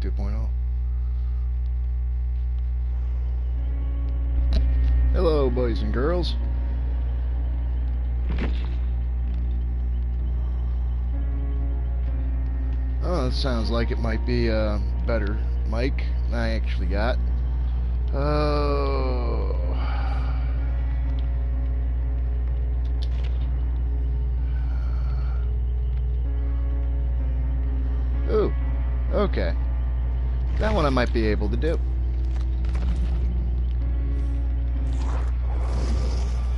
2.0. Hello, boys and girls. Oh, that sounds like it might be a better mic than I actually got. Oh. Ooh, okay. That one I might be able to do.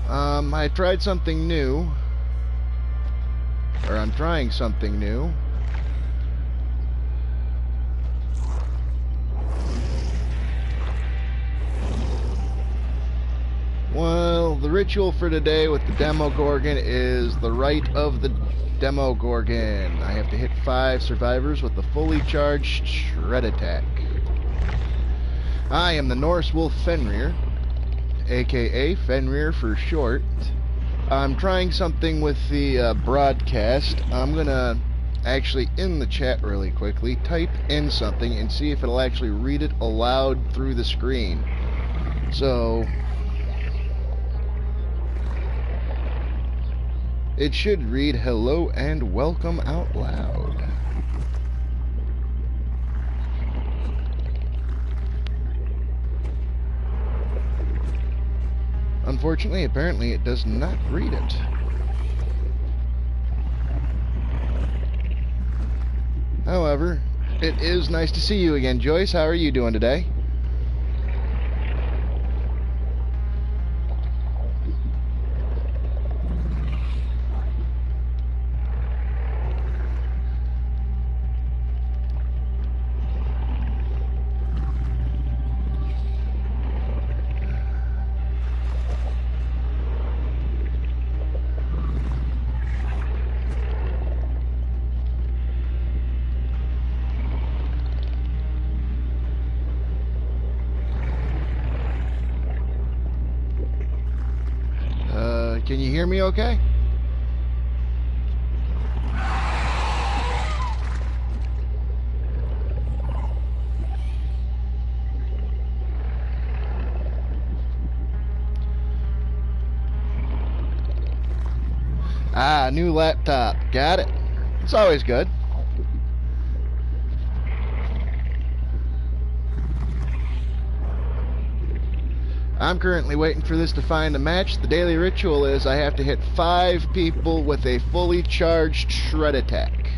I tried something new. Or I'm trying something new. Well, the ritual for today with the Demogorgon is the rite of the Demogorgon. I have to hit 5 survivors with a fully charged shred attack. I am the Norse wolf Fenrir, aka Fenrir for short. I'm trying something with the broadcast. I'm gonna actually, in the chat really quickly, type in something and see if it'll actually read it aloud through the screen. So it should read hello and welcome out loud. Unfortunately, apparently it does not read it. However, it is nice to see you again, Joyce. How are you doing today? Can you hear me okay? Ah, new laptop. Got it. It's always good. I'm currently waiting for this to find a match. The daily ritual is I have to hit 5 people with a fully charged shred attack.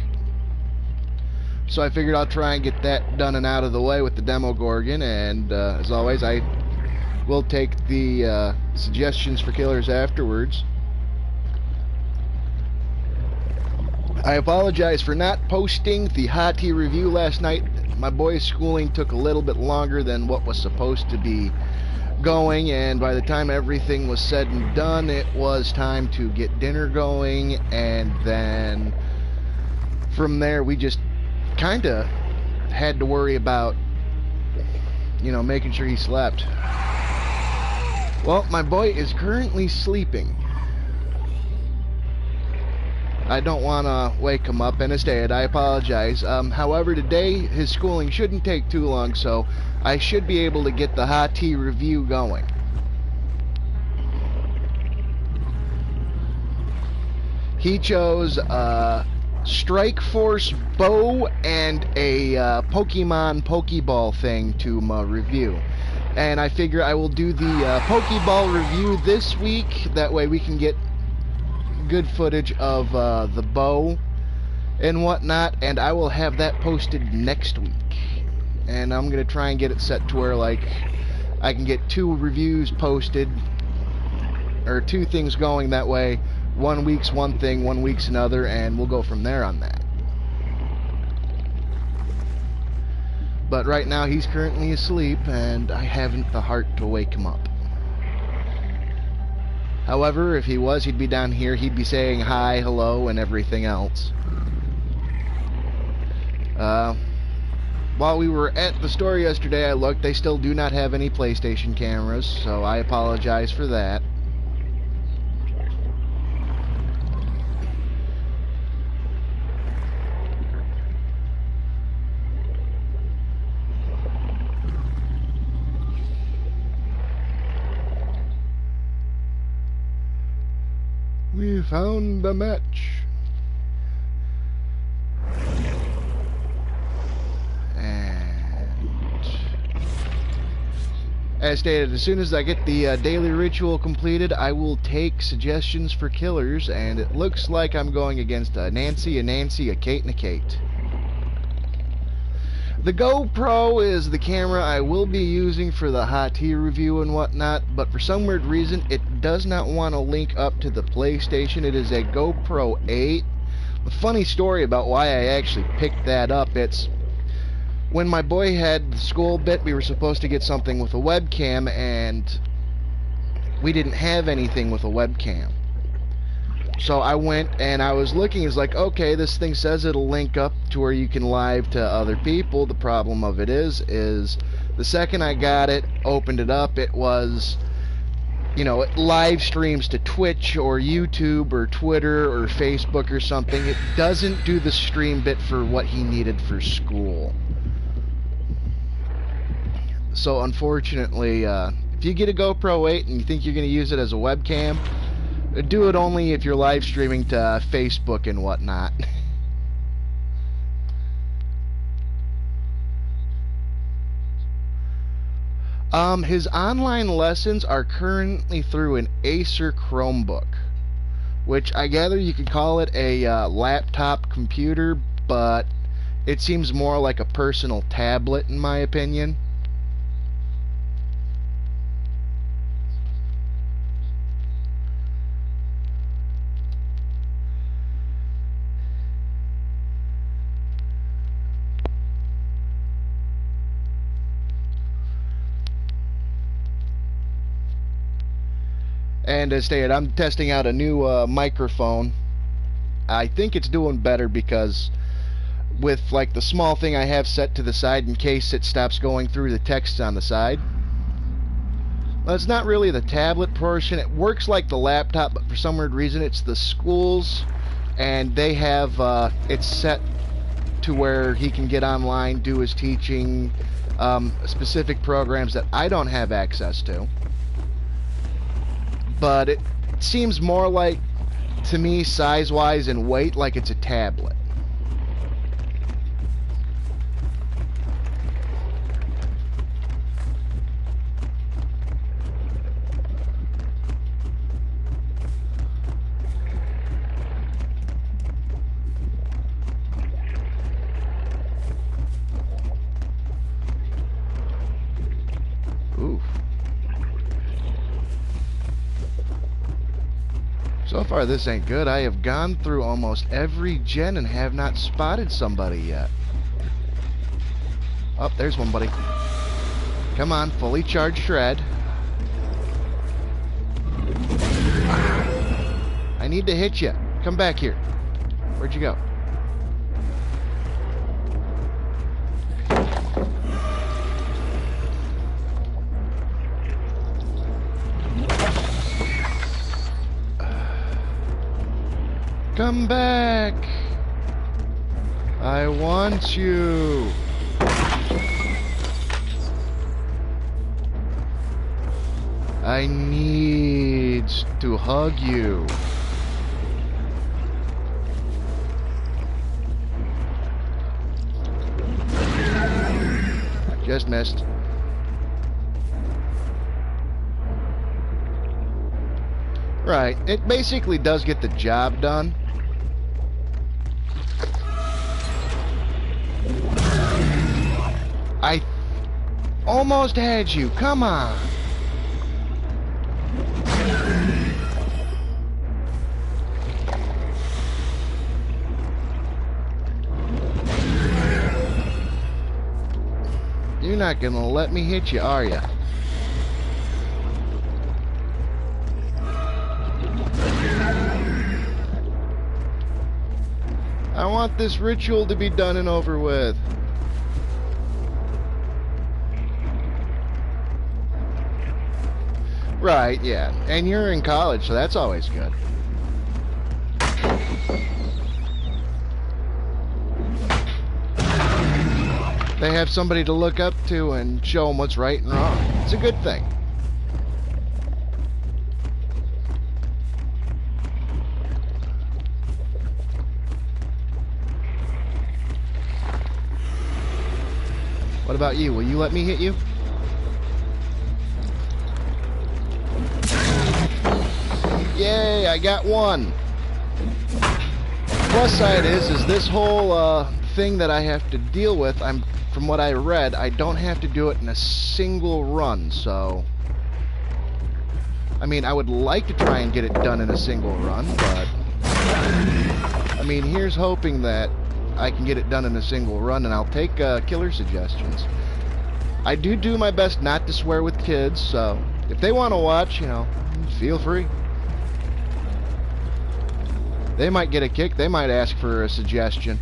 So I figured I'll try and get that done and out of the way with the Demogorgon, and as always, I will take the suggestions for killers afterwards. I apologize for not posting the hottie review last night. My boy's schooling took a little bit longer than what was supposed to be going, and by the time everything was said and done, it was time to get dinner going, and then from there we just kind of had to worry about, you know, making sure he slept. Well, my boy is currently sleeping. I don't want to wake him up in his bed. I apologize. However, today his schooling shouldn't take too long, so I should be able to get the hottie review going. He chose Strike Force bow and a Pokemon Pokeball thing to review. And I figure I will do the Pokeball review this week. That way we can get good footage of the bow and whatnot, and I will have that posted next week. And I'm gonna try and get it set to where, like, I can get 2 reviews posted, or 2 things going. That way 1 week's one thing, 1 week's another, and we'll go from there on that. But right now he's currently asleep, and I haven't the heart to wake him up. However, if he was, he'd be down here. He'd be saying hi, hello, and everything else. While we were at the store yesterday, I looked. They still do not have any PlayStation cameras, so I apologize for that. found a match. As stated, as soon as I get the daily ritual completed, I will take suggestions for killers, and it looks like I'm going against a Nancy, a Kate, and a Kate. The GoPro is the camera I will be using for the hot tea review and whatnot, but for some weird reason, it does not want to link up to the PlayStation. It is a GoPro 8. A funny story about why I actually picked that up, it's when my boy had the school bit, we were supposed to get something with a webcam, and we didn't have anything with a webcam. So I went and I was looking, it's like, okay, this thing says it'll link up to where you can live to other people. The problem of it is the second I got it, opened it up, it was, you know, it live streams to Twitch or YouTube or Twitter or Facebook or something. It doesn't do the stream bit for what he needed for school. So unfortunately, if you get a GoPro 8 and you think you're going to use it as a webcam, do it only if you're live streaming to Facebook and whatnot. His online lessons are currently through an Acer Chromebook, which I gather you could call it a laptop computer, but it seems more like a personal tablet in my opinion. And as stated, I'm testing out a new microphone. I think it's doing better because with like the small thing I have set to the side in case it stops going through the text on the side. Well, it's not really the tablet portion. It works like the laptop, but for some weird reason it's the schools, and they have it's set to where he can get online, do his teaching, specific programs that I don't have access to. But it seems more like, to me, size-wise and weight, like it's a tablet. Oof. So far this ain't good. I have gone through almost every gen and have not spotted somebody yet. Oh, there's one, buddy. Come on, fully charged shred. I need to hit you. Come back here. Where'd you go? Come back! I want you! I need to hug you. Just missed. Right, it basically does get the job done. I almost had you. Come on. You're not gonna let me hit you, are you? I want this ritual to be done and over with. Right, yeah. And you're in college, so that's always good. They have somebody to look up to and show them what's right and wrong. It's a good thing. What about you? Will you let me hit you? Yay, I got one. Plus side is this whole thing that I have to deal with, from what I read, I don't have to do it in a single run, so... I mean, I would like to try and get it done in a single run, but... I mean, here's hoping that I can get it done in a single run, and I'll take killer suggestions. I do my best not to swear with kids, so if they want to watch, you know, feel free. They might get a kick, they might ask for a suggestion.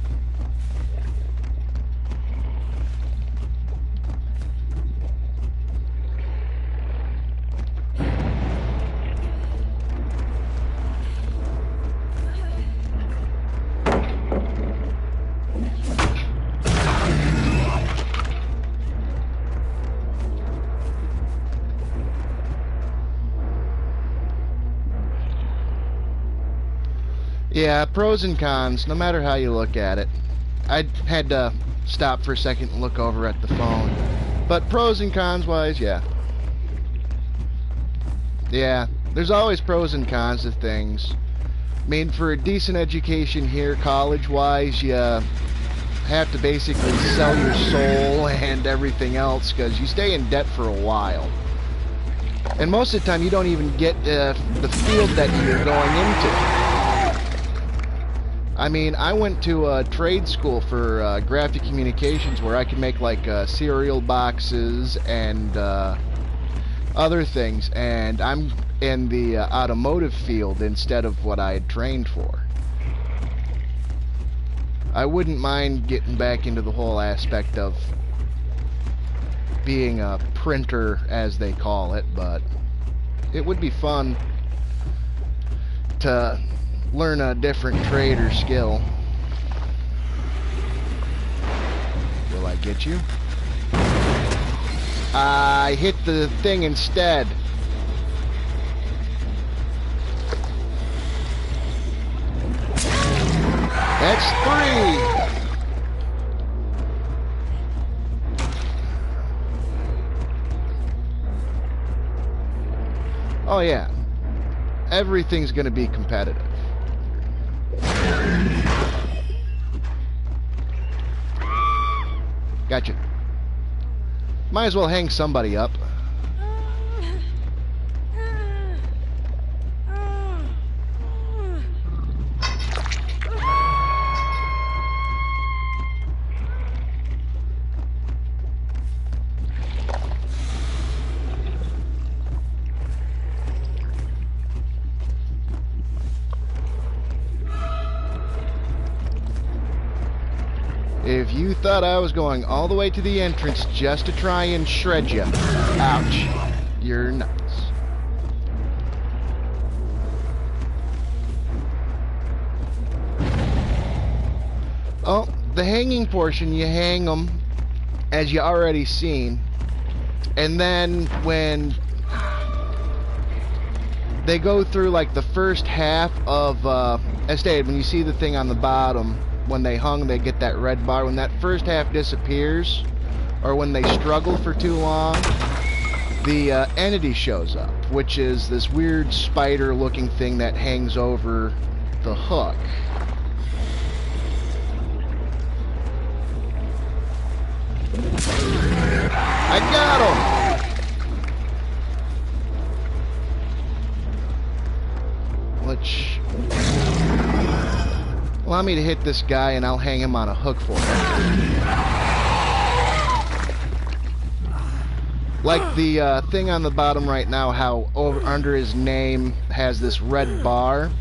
Yeah, pros and cons, no matter how you look at it. I had to stop for a second and look over at the phone. But pros and cons wise, yeah. Yeah, there's always pros and cons to things. I mean, for a decent education here, college-wise, you have to basically sell your soul and everything else, because you stay in debt for a while. And most of the time, you don't even get the field that you're going into. I mean, I went to a trade school for graphic communications where I could make like cereal boxes and other things, and I'm in the automotive field instead of what I had trained for. I wouldn't mind getting back into the whole aspect of being a printer, as they call it, but it would be fun to learn a different trade or skill. Will I get you? I hit the thing instead. That's 3! Oh yeah. Everything's gonna be competitive. Gotcha. Might as well hang somebody up. If you thought I was going all the way to the entrance just to try and shred you, ouch, you're nuts. Oh, the hanging portion, you hang them, as you already seen, and then when they go through like the first half of, as stated, when you see the thing on the bottom, when they hung, they get that red bar. When that first half disappears, or when they struggle for too long, the entity shows up, which is this weird spider-looking thing that hangs over the hook. I got him! Which... allow me to hit this guy and I'll hang him on a hook for him. Like the thing on the bottom right now, how over under his name has this red bar.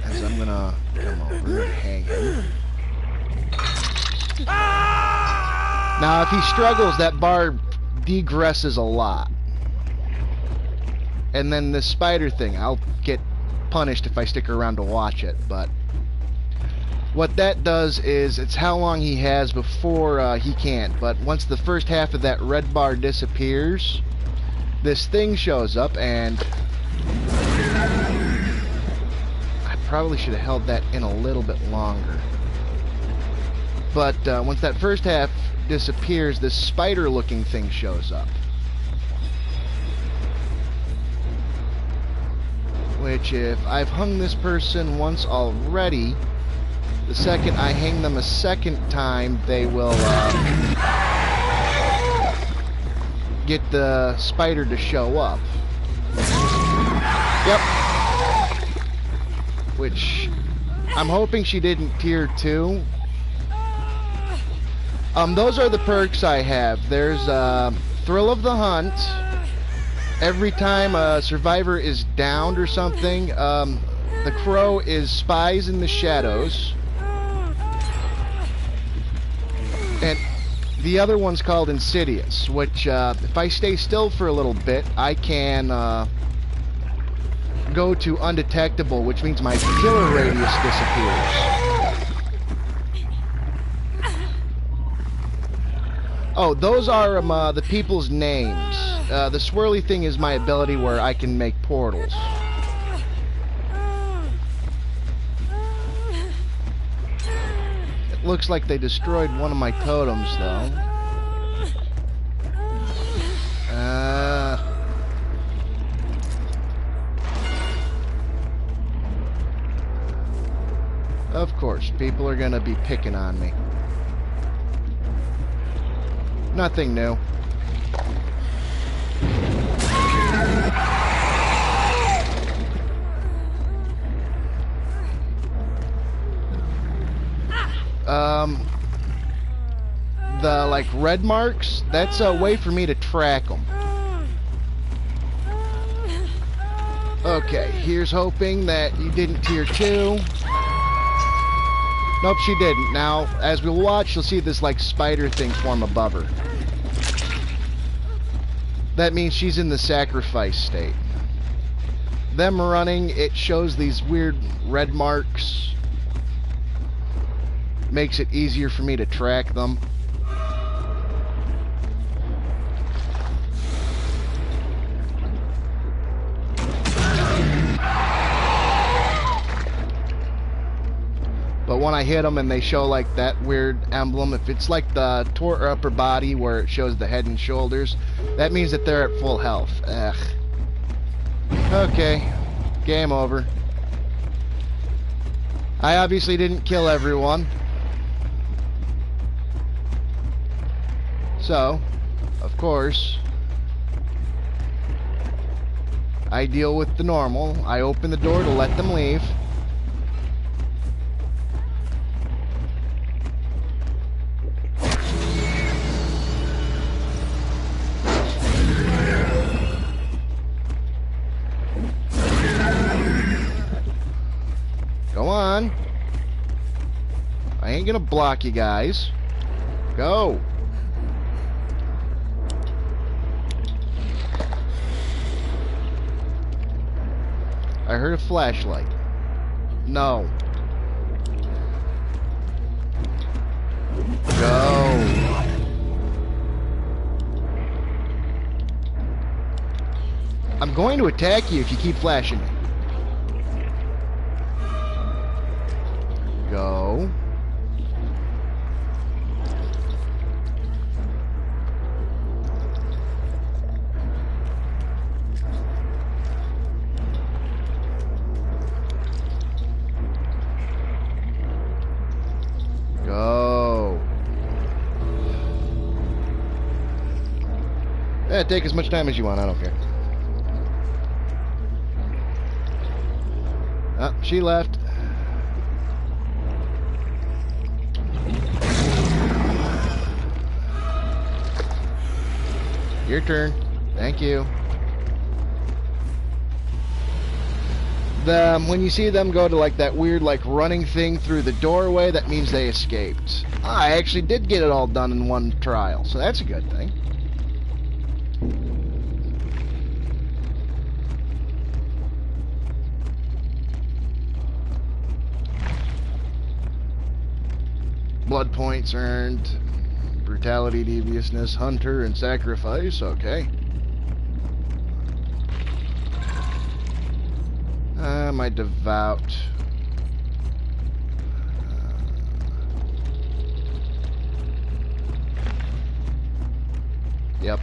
As I'm gonna come over and hang him. Now if he struggles, that bar degresses a lot. And then this spider thing, I'll get punished if I stick around to watch it, but what that does is it's how long he has before he can't. But once the first half of that red bar disappears, this thing shows up, and I probably should have held that in a little bit longer. But once that first half disappears, this spider-looking thing shows up. Which, if I've hung this person once already, the second I hang them a second time, they will get the spider to show up. Yep. Which, I'm hoping she didn't tier 2. Those are the perks I have. There's Thrill of the Hunt. Every time a survivor is downed or something, the crow is Spies in the Shadows. And the other one's called Insidious, which, if I stay still for a little bit, I can go to undetectable, which means my killer radius disappears. Oh, those are the people's names. The swirly thing is my ability where I can make portals. It looks like they destroyed one of my totems, though. Of course, people are gonna be picking on me. Nothing new. The, like, red marks, that's a way for me to track them. Okay, here's hoping that you didn't tier 2. Nope, she didn't. Now, as we'll watch, you'll see this, like, spider thing form above her. That means she's in the sacrifice state. Them running, it shows these weird red marks. Makes it easier for me to track them. But when I hit them and they show like that weird emblem, if it's like the upper body where it shows the head and shoulders, that means that they're at full health. Ugh. Okay, game over. I obviously didn't kill everyone. So, of course, I deal with the normal. I open the door to let them leave. Go on. I ain't gonna block you guys. Go. I heard a flashlight. No. Go. I'm going to attack you if you keep flashing me. Go. Go. Yeah, take as much time as you want, I don't care. Oh, she left. Your turn. Thank you. When you see them go to like that weird like running thing through the doorway, that means they escaped. I actually did get it all done in one trial, so that's a good thing. Blood points earned. Brutality, deviousness, hunter, and sacrifice. Okay. My devout. Yep.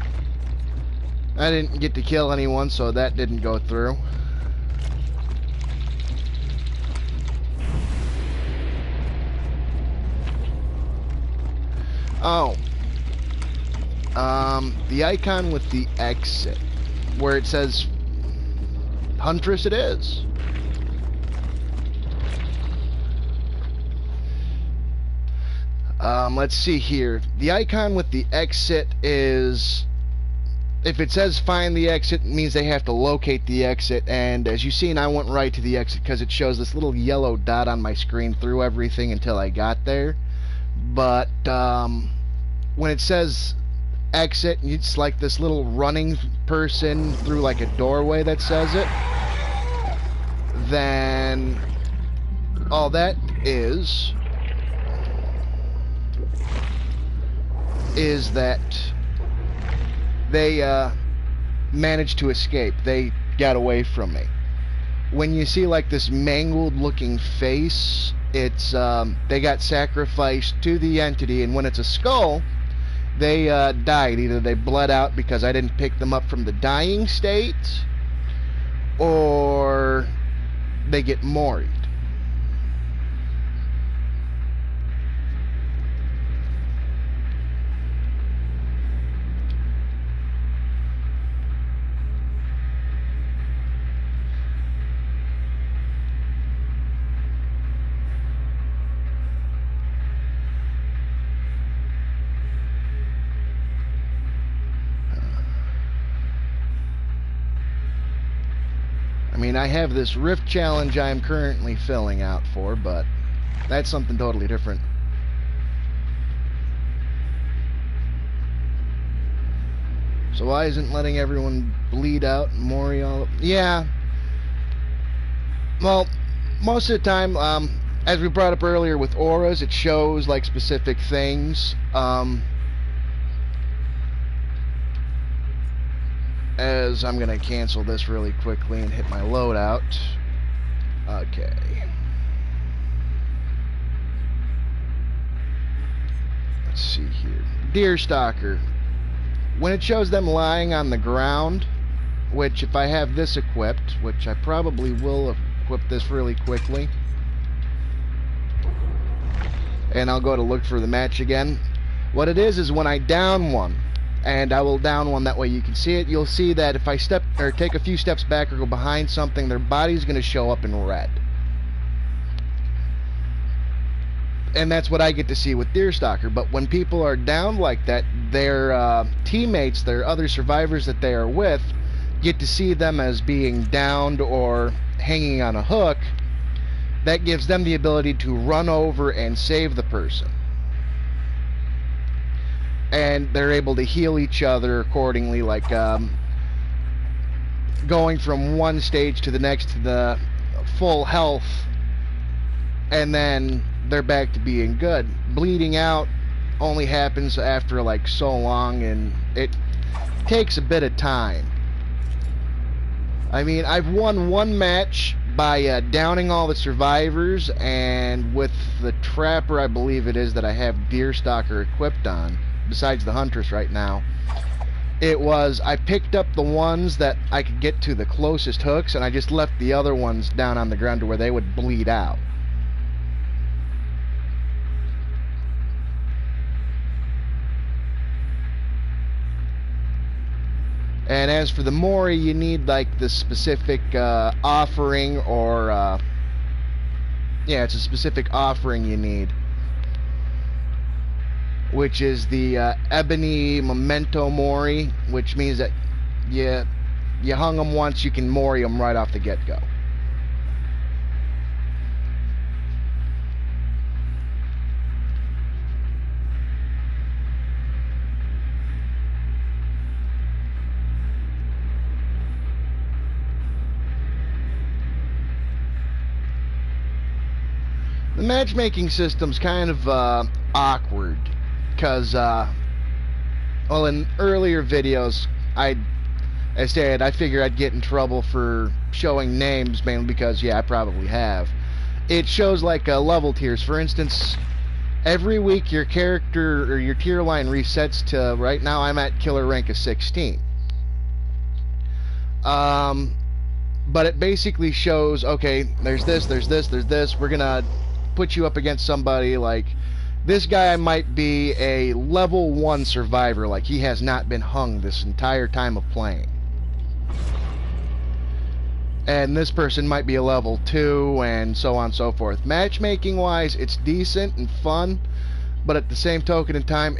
I didn't get to kill anyone, so that didn't go through. Oh. The icon with the exit, where it says Huntress it is. Let's see here. The icon with the exit is, if it says find the exit, it means they have to locate the exit, and as you've seen, I went right to the exit because it shows this little yellow dot on my screen through everything until I got there. But when it says exit, it's like this little running person through like a doorway that says it, then all that is that they managed to escape. They got away from me. When you see like this mangled looking face, it's they got sacrificed to the entity, and when it's a skull, they died. Either they bled out because I didn't pick them up from the dying state, or they get moried. I mean, I have this rift challenge I'm currently filling out for, but that's something totally different. So why isn't letting everyone bleed out and mori all? Yeah. Well, most of the time, as we brought up earlier with auras, it shows like specific things. As I'm gonna cancel this really quickly and hit my loadout. Okay. Let's see here. Deer Stalker. When it shows them lying on the ground, which if I have this equipped, which I probably will equip this really quickly, and I'll go to look for the match again. What it is when I down one, and I will down one, that way you can see it, you'll see that if I step or take a few steps back or go behind something, their body's going to show up in red. And that's what I get to see with Deer Stalker. But when people are down like that, their teammates, their other survivors that they are with, get to see them as being downed or hanging on a hook. That gives them the ability to run over and save the person. And they're able to heal each other accordingly, like going from one stage to the next to the full health, and then they're back to being good. Bleeding out only happens after like so long, and it takes a bit of time. I mean, I've won one match by downing all the survivors, and with the trapper, I believe it is, that I have Deer Stalker equipped on, besides the Huntress right now. It was, I picked up the ones that I could get to the closest hooks, and I just left the other ones down on the ground to where they would bleed out. And as for the mori, you need like the specific offering, or yeah, it's a specific offering you need, which is the ebony memento mori, which means that you hung them once, you can mori them right off the get-go. The matchmaking system's kind of awkward, because, well, in earlier videos, I said I figured I'd get in trouble for showing names, mainly because, yeah, I probably have. It shows like level tiers. For instance, Every week your character or your tier line resets to, right now I'm at killer rank of 16. But it basically shows, okay, there's this, there's this, there's this. We're gonna put you up against somebody like this guy might be a level 1 survivor, like he has not been hung this entire time of playing. And this person might be a level 2, and so on and so forth. Matchmaking wise, it's decent and fun, but at the same token in time,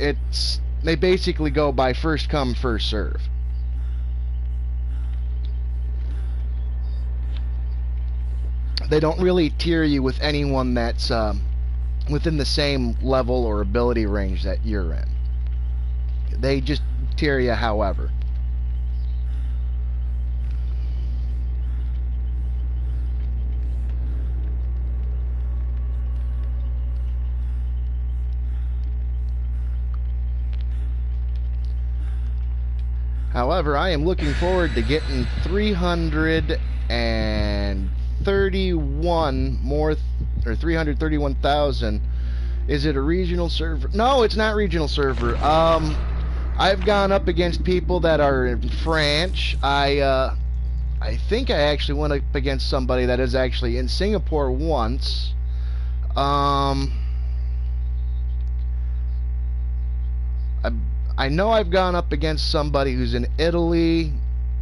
they basically go by first come, first serve. They don't really tier you with anyone that's within the same level or ability range that you're in. They just tier you however. However, I am looking forward to getting 331 more, or 331,000. Is it a regional server? No, it's not regional server. I've gone up against people that are in France. I think I actually went up against somebody that is actually in Singapore once. I know I've gone up against somebody who's in Italy.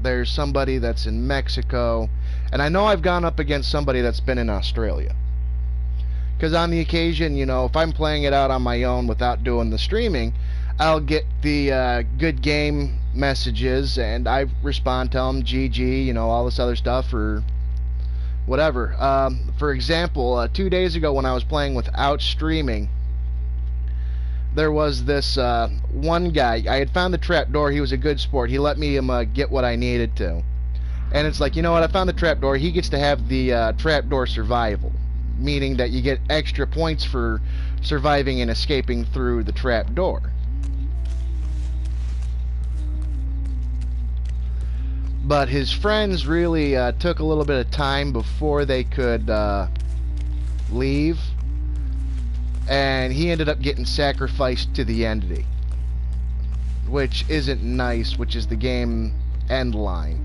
There's somebody that's in Mexico. And I know I've gone up against somebody that's been in Australia. Because on the occasion, you know, if I'm playing it out on my own without doing the streaming, I'll get the good game messages, and I respond, tell them GG, you know, all this other stuff, or whatever. For example, 2 days ago when I was playing without streaming, there was this one guy. I had found the trapdoor. He was a good sport. He let me get what I needed to. And it's like, you know what, I found the trapdoor. He gets to have the trapdoor survival, meaning that you get extra points for surviving and escaping through the trapdoor. But his friends really took a little bit of time before they could leave. And he ended up getting sacrificed to the entity, which isn't nice, which is the game end line.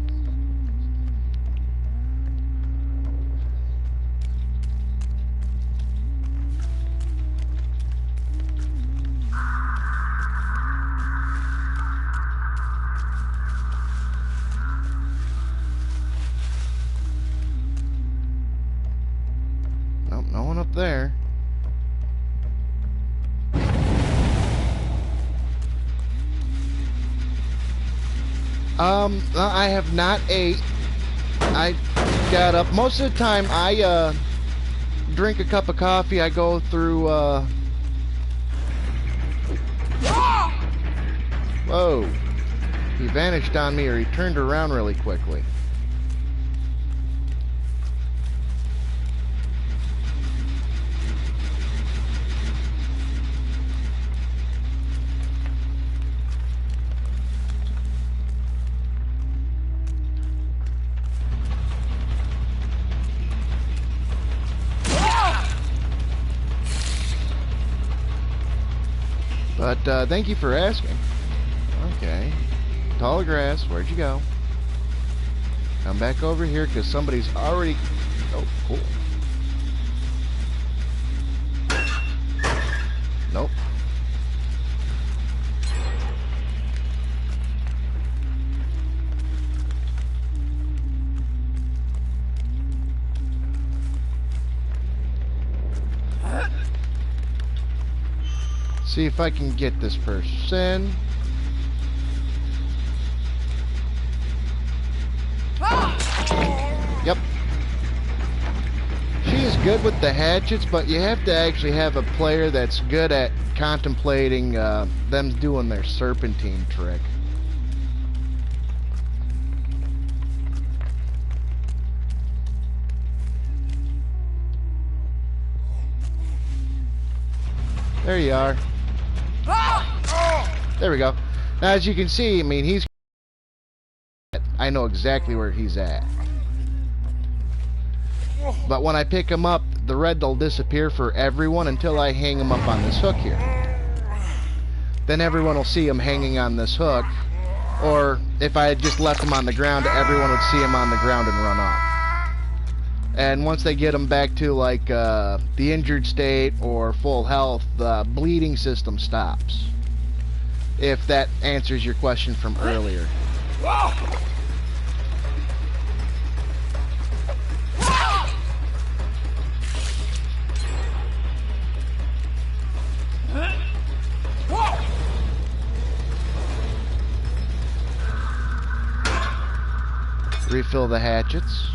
Nope, no one up there. I have not ate. I got up. Most of the time, I drink a cup of coffee. I go through. Whoa! He vanished on me, or he turned around really quickly. But thank you for asking. Okay. Tall grass, where'd you go? Come back over here because somebody's already... Oh, cool. Nope. See if I can get this person. Yep. She is good with the hatchets, but you have to actually have a player that's good at contemplating them doing their serpentine trick. There you are. There we go. Now, as you can see, I mean, I know exactly where he's at. But when I pick him up, the red will disappear for everyone until I hang him up on this hook here. Then everyone will see him hanging on this hook. Or if I had just left him on the ground, everyone would see him on the ground and run off. And once they get him back to like the injured state or full health, the bleeding system stops. If that answers your question from earlier. Refill the hatchets.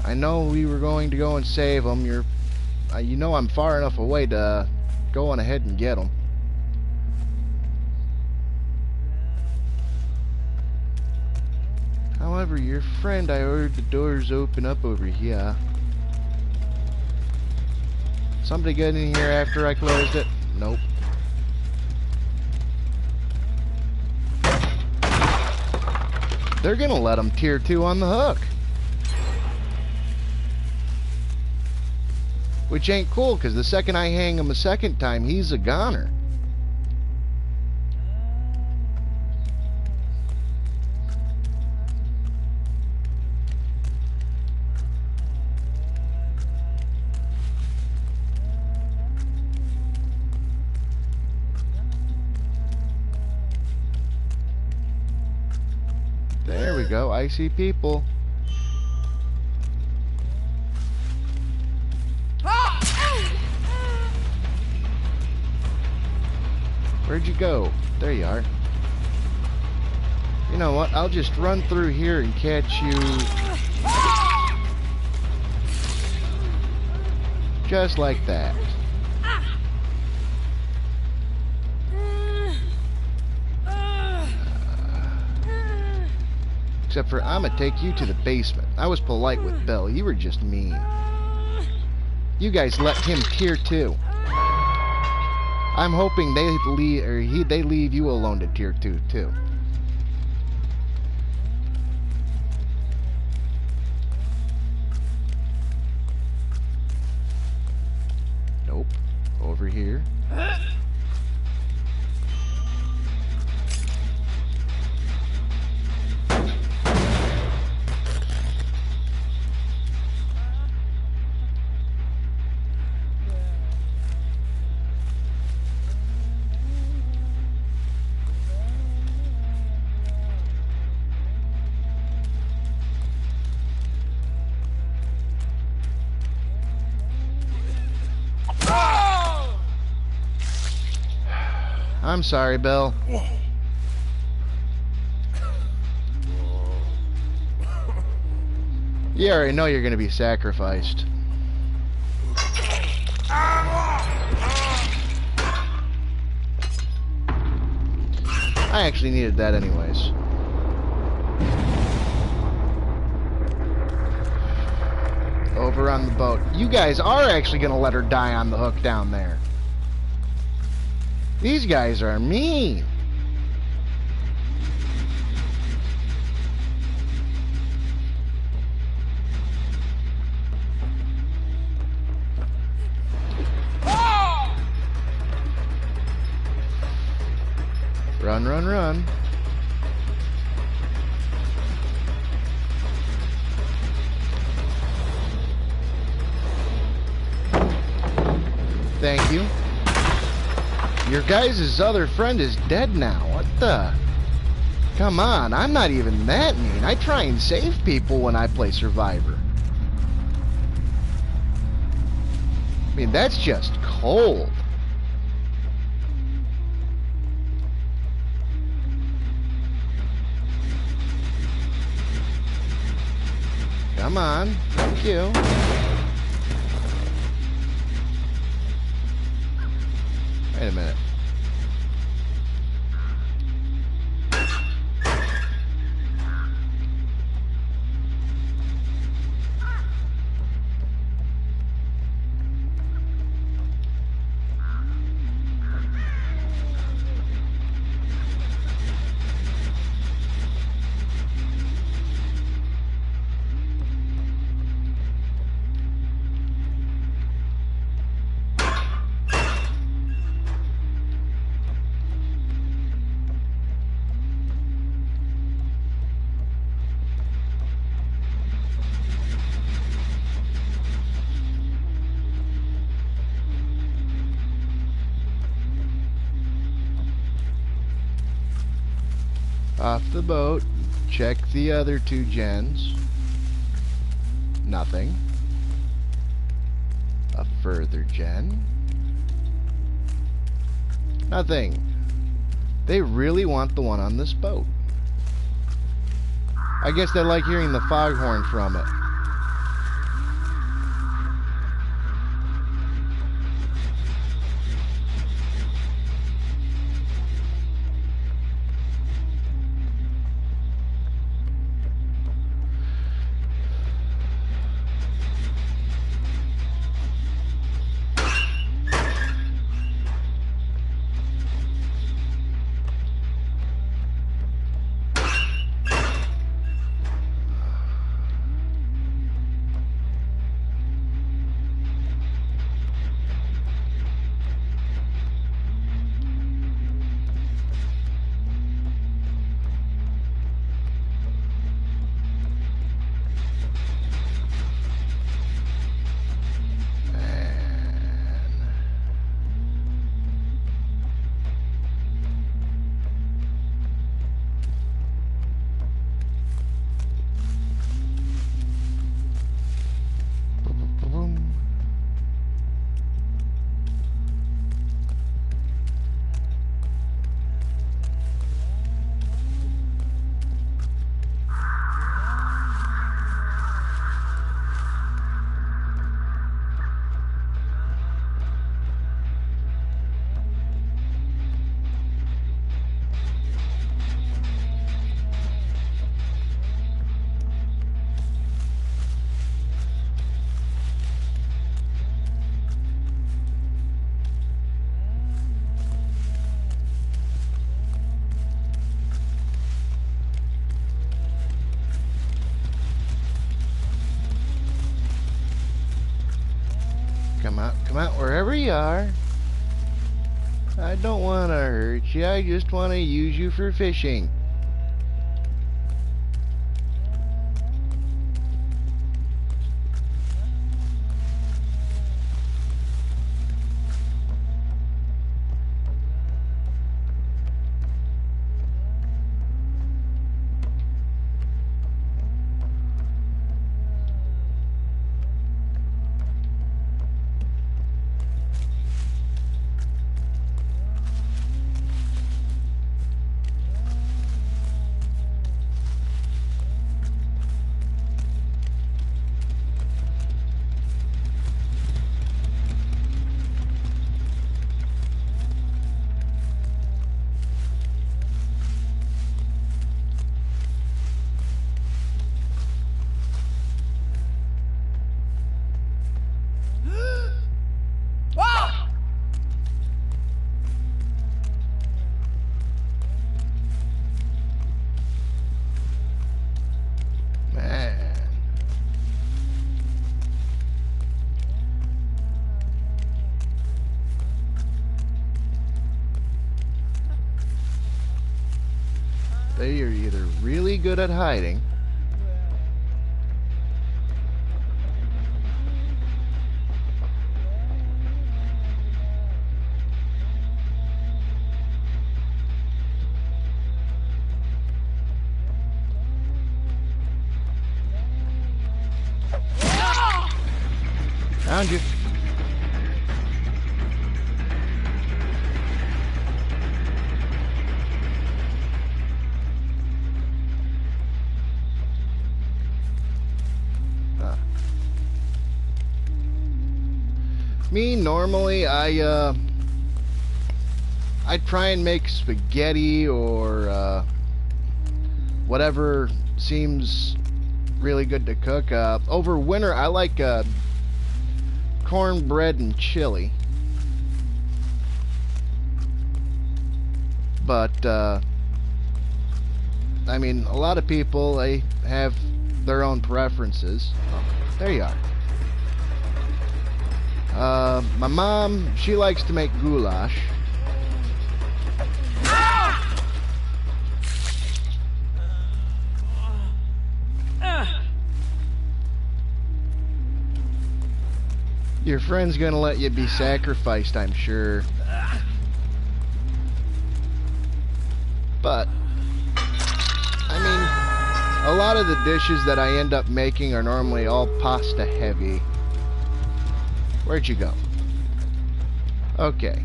I know we were going to go and save them. You know I'm far enough away to go on ahead and get them. However, your friend, I heard the doors open up over here. Somebody get in here after I closed it? Nope. They're gonna let him tier 2 on the hook. Which ain't cool, because the second I hang him a second time, he's a goner. There we go, I see people. Where'd you go? There you are. You know what? I'll just run through here and catch you. Just like that. Except for I'm gonna take you to the basement. I was polite with Bill. You were just mean. You guys let him tier 2. I'm hoping they leave you alone to tier 2 too. Nope. Over here. I'm sorry, Bill. You already know you're gonna be sacrificed. I actually needed that anyways. Over on the boat. You guys are actually gonna let her die on the hook down there. These guys are mean. Run, run, run. Thank you. Your guys' other friend is dead now. What the? Come on, I'm not even that mean. I try and save people when I play Survivor. I mean, that's just cold. Come on. Thank you. Wait a minute. Off the boat. Check the other 2 gens. Nothing. A further gen. Nothing. They really want the one on this boat. I guess they like hearing the foghorn from it. Come out wherever you are. I don't want to hurt you. I just want to use you for fishing. They are either really good at hiding, found you. Me, normally, I try and make spaghetti or whatever seems really good to cook. Over winter, I like cornbread and chili. But, I mean, a lot of people, they have their own preferences. Oh, there you are. My mom, she likes to make goulash. Your friend's gonna let you be sacrificed, I'm sure. But A lot of the dishes that I end up making are normally all pasta heavy. Where'd you go? Okay.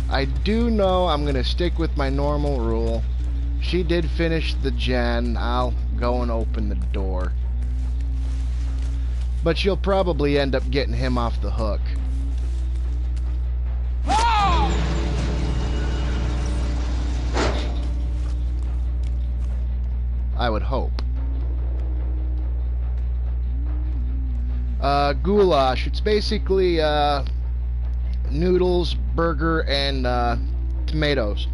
I do know I'm going to stick with my normal rule. She did finish the gen. I'll go and open the door. But she'll probably end up getting him off the hook. I would hope. Goulash. It's basically noodles, burger, and tomatoes.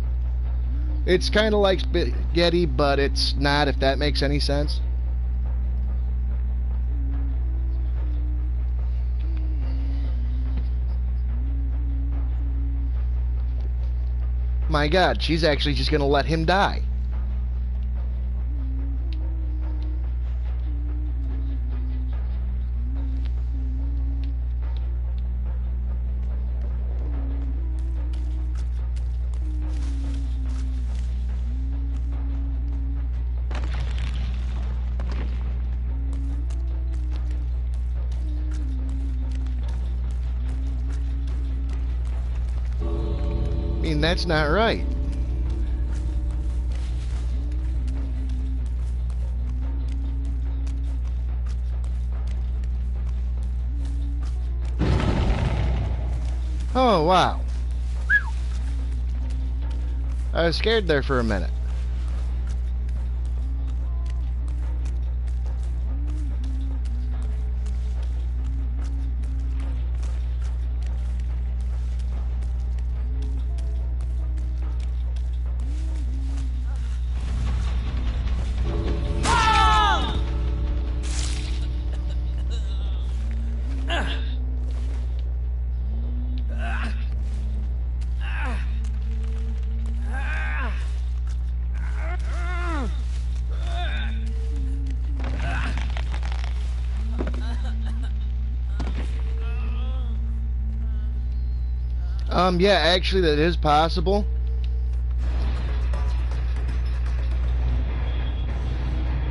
It's kind of like spaghetti, but it's not, if that makes any sense. My God, she's actually just going to let him die. I mean, that's not right. Oh, wow. I was scared there for a minute. Yeah, actually that is possible.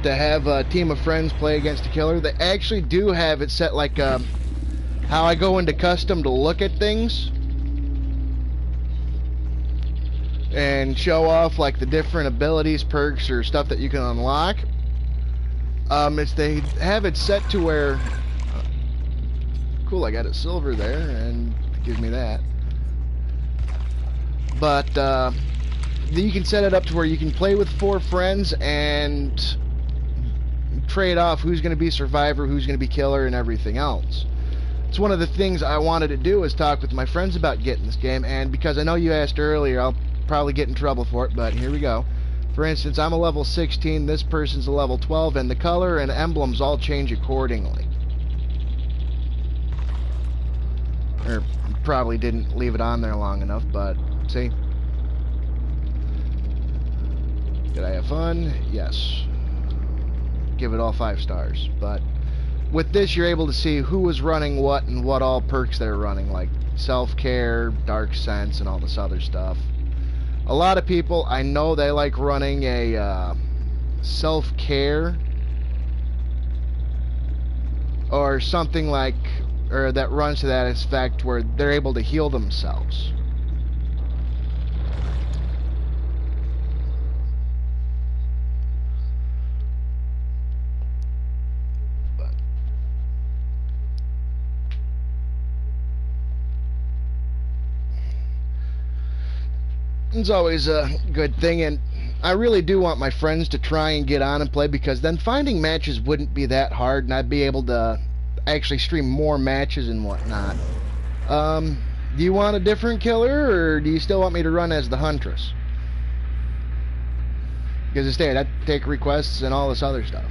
To have a team of friends play against a killer. They actually do have it set like how I go into custom to look at things and show off like the different abilities, perks, or stuff that you can unlock. They have it set to where cool, I got it silver there, and it gives me that. But you can set it up to where you can play with 4 friends and trade off who's going to be survivor, who's going to be killer, and everything else. It's one of the things I wanted to do, is talk with my friends about getting this game, and because I know you asked earlier, I'll probably get in trouble for it, but here we go. For instance, I'm a level 16, this person's a level 12, and the color and emblems all change accordingly. Or probably didn't leave it on there long enough, but see? Did I have fun? Yes. Give it all 5 stars. But with this, you're able to see who was running what and what all perks they're running, like self-care, dark sense, and all this other stuff. A lot of people, I know they like running a self-care or something like, or that runs to that effect where they're able to heal themselves. It's always a good thing, and I really do want my friends to try and get on and play, because then finding matches wouldn't be that hard, and I'd be able to actually stream more matches and whatnot. Do you want a different killer, or do you still want me to run as the Huntress? Because instead, I'd take requests and all this other stuff.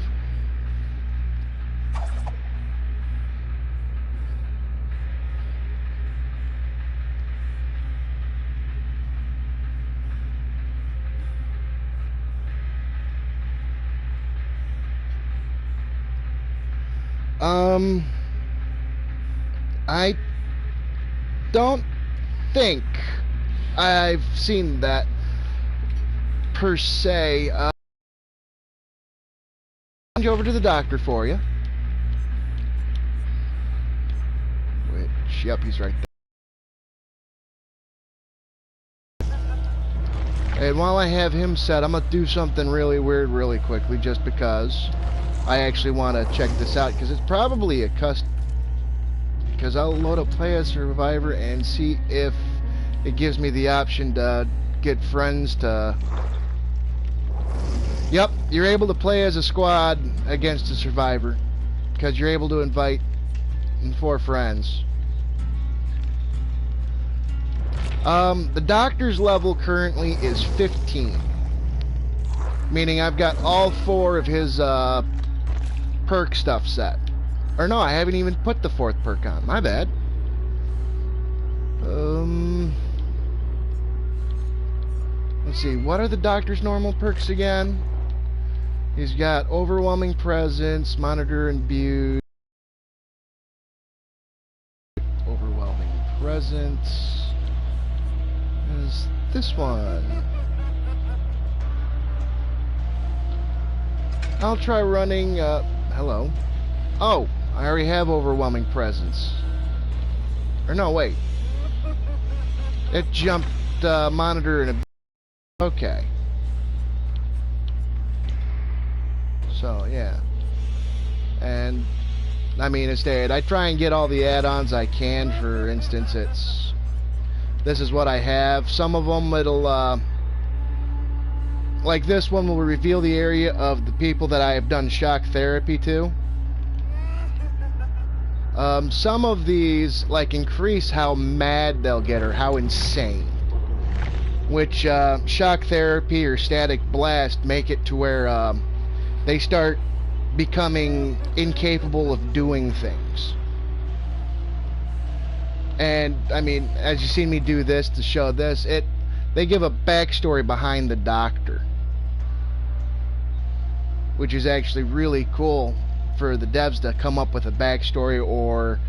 I don't think I've seen that per se. challenge over to the doctor for you. Which, yep, he's right there. And while I have him set, I'm going to do something really weird really quickly, just because I actually want to check this out, because it's probably a custom. Because I'll load up Play as Survivor and see if it gives me the option to get friends to... Yep, you're able to play as a squad against a survivor, because you're able to invite 4 friends. The doctor's level currently is 15, meaning I've got all 4 of his perk stuff set. Or no, I haven't even put the 4th perk on. My bad. Let's see, what are the doctor's normal perks again? He's got Overwhelming Presence, Monitor and View. Overwhelming Presence is this one. I'll try running, hello. Oh, I already have Overwhelming Presence. Or no, wait. It jumped, Monitor and a... Okay. So, yeah. And, I mean, instead, I try and get all the add-ons I can. For instance, it's... This is what I have. Some of them, it'll, like this one will reveal the area of the people that I have done shock therapy to. Some of these, like, increase how mad they'll get or how insane. Which, shock therapy or static blast make it to where, they start becoming incapable of doing things. And, I mean, as you've seen me do this to show this, they give a backstory behind the doctor. Which is actually really cool for the devs to come up with a backstory or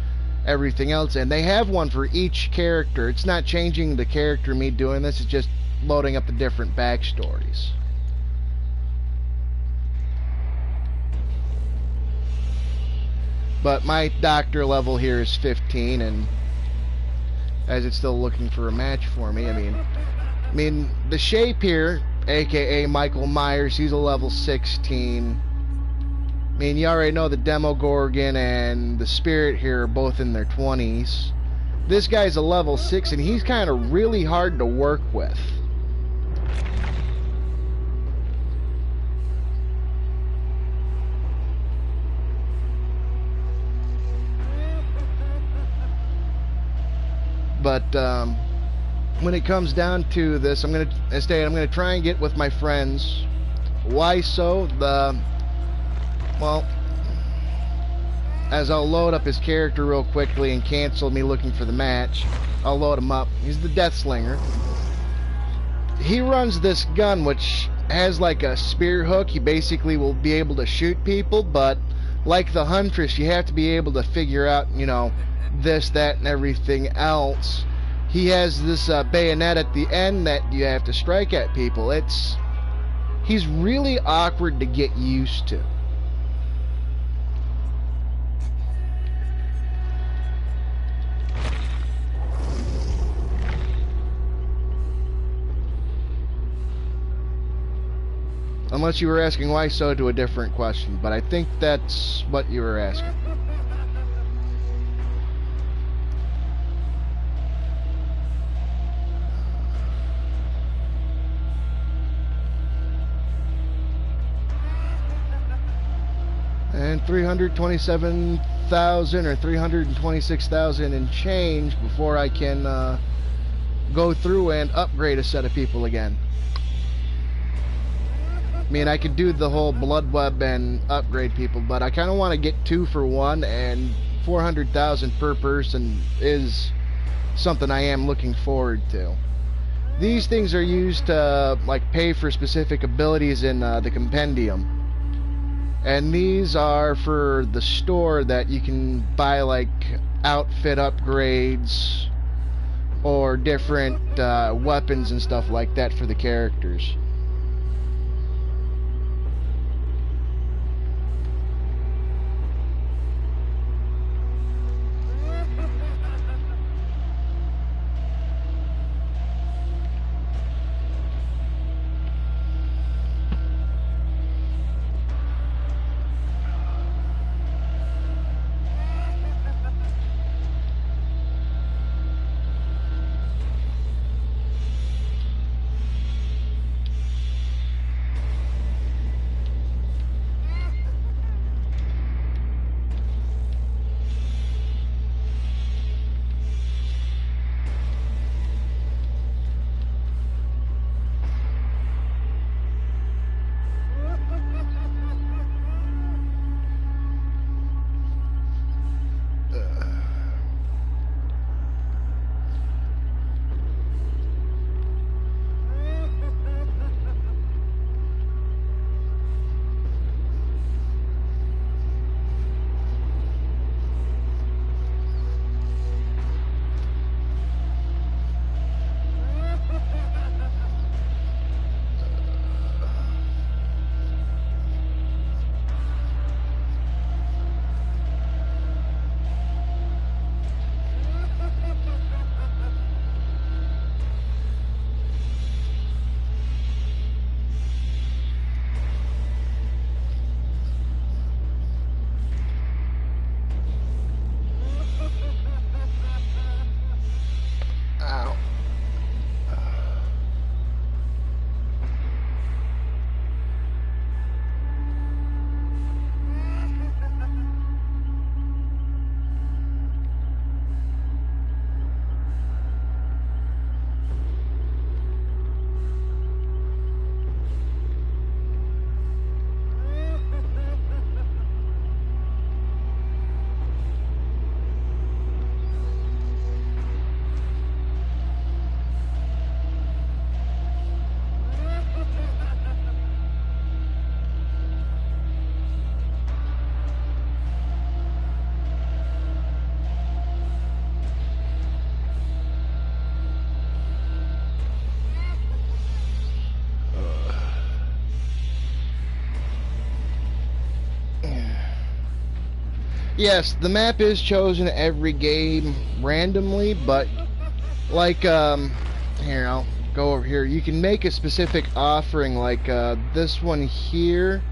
everything else. And they have one for each character. It's not changing the character, me doing this, it's just loading up the different backstories. But my doctor level here is 15, and as it's still looking for a match for me, I mean the shape here, aka Michael Myers, he's a level 16. I mean, you already know the Demogorgon and the Spirit here are both in their 20s. This guy's a level 6, and he's kind of really hard to work with. But when it comes down to this, I'm gonna try and get with my friends. Why so? Well, as I'll load up his character real quickly and cancel me looking for the match, I'll load him up. He's the Death Slinger. He runs this gun which has like a spear hook. He basically will be able to shoot people, but like the Huntress, you have to be able to figure out, you know, this, that, and everything else. He has this bayonet at the end that you have to strike at people. He's really awkward to get used to. Unless you were asking why so to a different question, but I think that's what you were asking. And 327,000 or 326,000 and change before I can go through and upgrade a set of people again. I mean, I could do the whole blood web and upgrade people, but I kind of want to get 2 for 1, and 400,000 per person is something I am looking forward to. These things are used to like pay for specific abilities in the compendium. And these are for the store that you can buy like outfit upgrades or different weapons and stuff like that for the characters. Yes, the map is chosen every game randomly, but like here, I'll go over here. You can make a specific offering like this one here.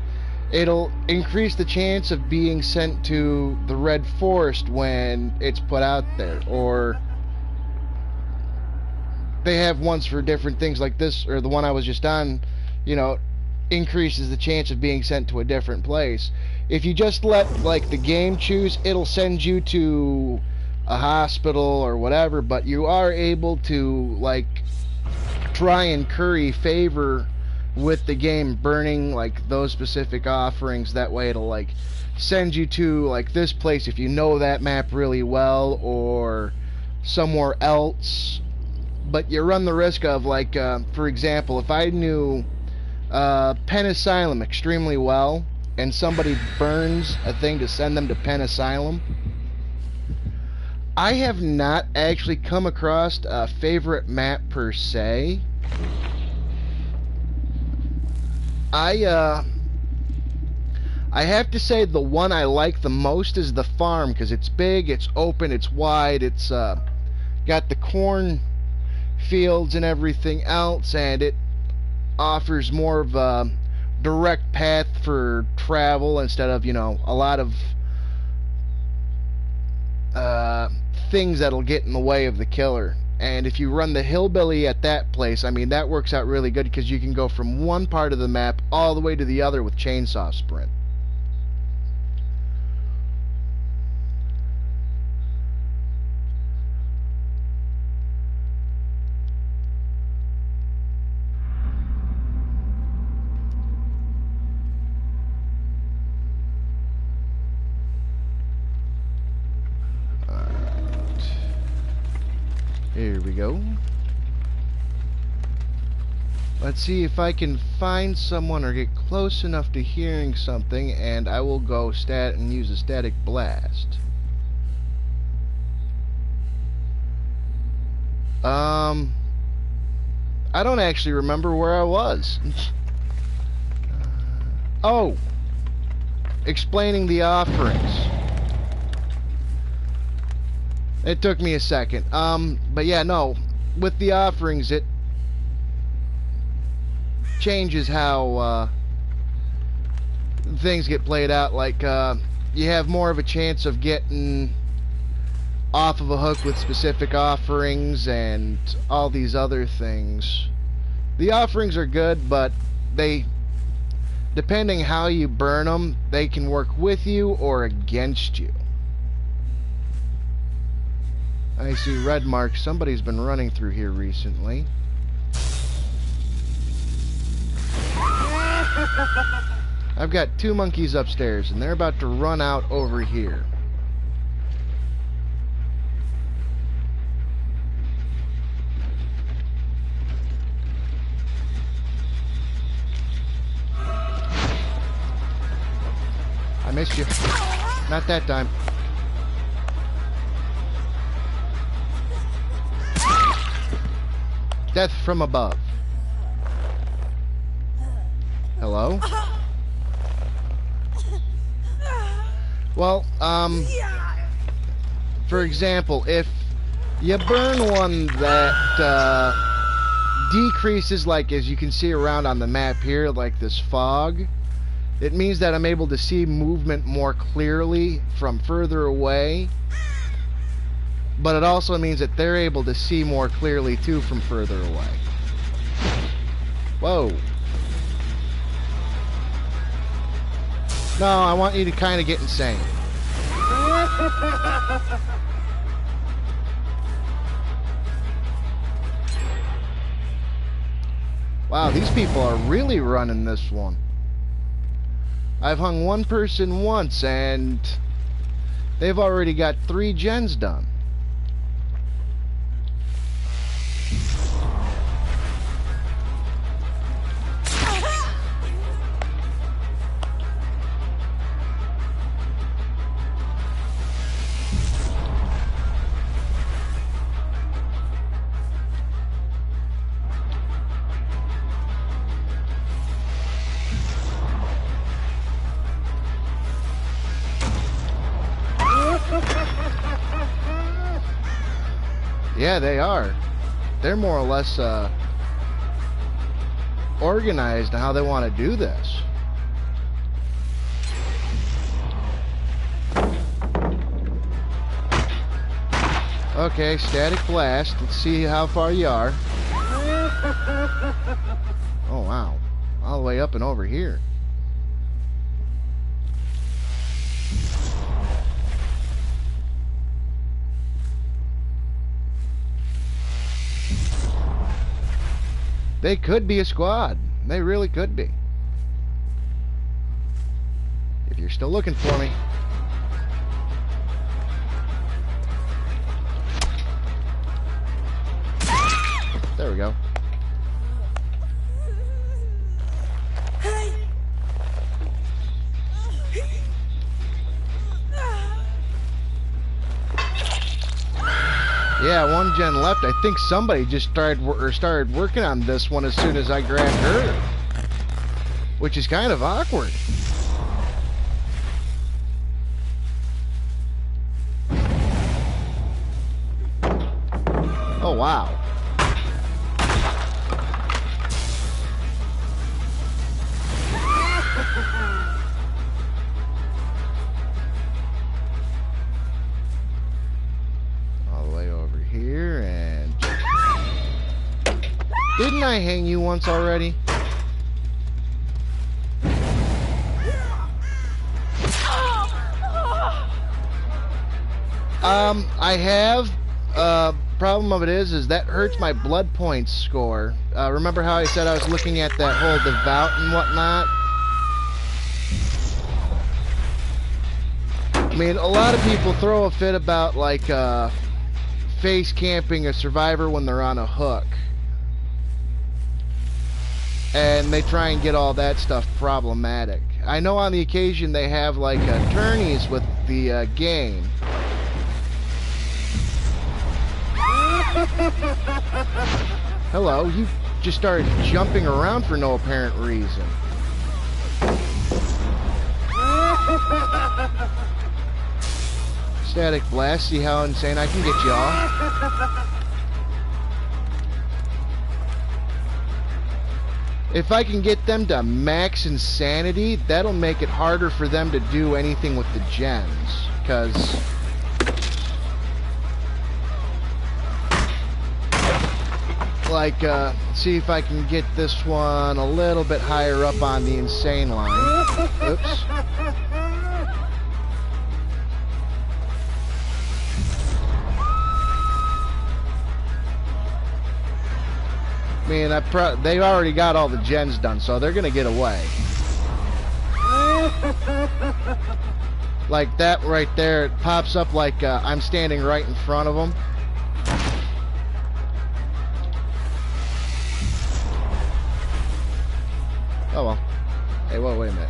It'll increase the chance of being sent to the Red Forest when it's put out there, or they have ones for different things like this, or the one I was just on, you know, increases the chance of being sent to a different place. If you just let like the game choose, it'll send you to a hospital or whatever, but you are able to like try and curry favor with the game burning like those specific offerings. That way it'll like send you to like this place if you know that map really well, or somewhere else. But you run the risk of like for example, if I knew Penn Asylum extremely well and somebody burns a thing to send them to Penn Asylum, I have not actually come across a favorite map per se. I have to say the one I like the most is the farm, because it's big, it's open, it's wide, it's got the corn fields and everything else, and it offers more of a direct path for travel instead of, you know, a lot of things that'll get in the way of the killer. And if you run the hillbilly at that place, I mean, that works out really good because you can go from one part of the map all the way to the other with chainsaw sprint. Here we go. Let's see if I can find someone or get close enough to hearing something, and I will go stat and use a static blast. I don't actually remember where I was. Oh! Explaining the offerings. It took me a second. But yeah, no. With the offerings, it changes how things get played out. Like, you have more of a chance of getting off of a hook with specific offerings and all these other things. The offerings are good, but they, depending how you burn them, they can work with you or against you. I see red marks. Somebody's been running through here recently. I've got 2 monkeys upstairs, and they're about to run out over here. I missed you. Not that time. Death from above. Hello? Well, for example, if you burn one that decreases, like as you can see around on the map here, like this fog, it means that I'm able to see movement more clearly from further away. But it also means that they're able to see more clearly too from further away. Whoa. No, I want you to kind of get insane. Wow, these people are really running this one. I've hung one person once and they've already got 3 gens done. Yeah, they are. They're more or less organized in how they want to do this. Okay, static blast. Let's see how far you are. Oh, wow. All the way up and over here. They could be a squad. They really could be. If you're still looking for me. There we go. Yeah, one gen left. I think somebody just started working on this one as soon as I grabbed her, which is kind of awkward. Oh wow. Didn't I hang you once already? I have. Problem of it is that hurts my blood points score. Remember how I said I was looking at that whole devout and whatnot? I mean, a lot of people throw a fit about, like, face camping a survivor when they're on a hook. And they try and get all that stuff problematic. I know on the occasion they have like attorneys with the game. Hello, you just started jumping around for no apparent reason. Static blast, see how insane I can get y'all. If I can get them to max insanity, that'll make it harder for them to do anything with the gens. Because like, see if I can get this one a little bit higher up on the insane line. Oops. I mean, they already got all the gens done, so they're gonna get away. Like that right there, it pops up like I'm standing right in front of them. Oh well. Hey, whoa, wait a minute.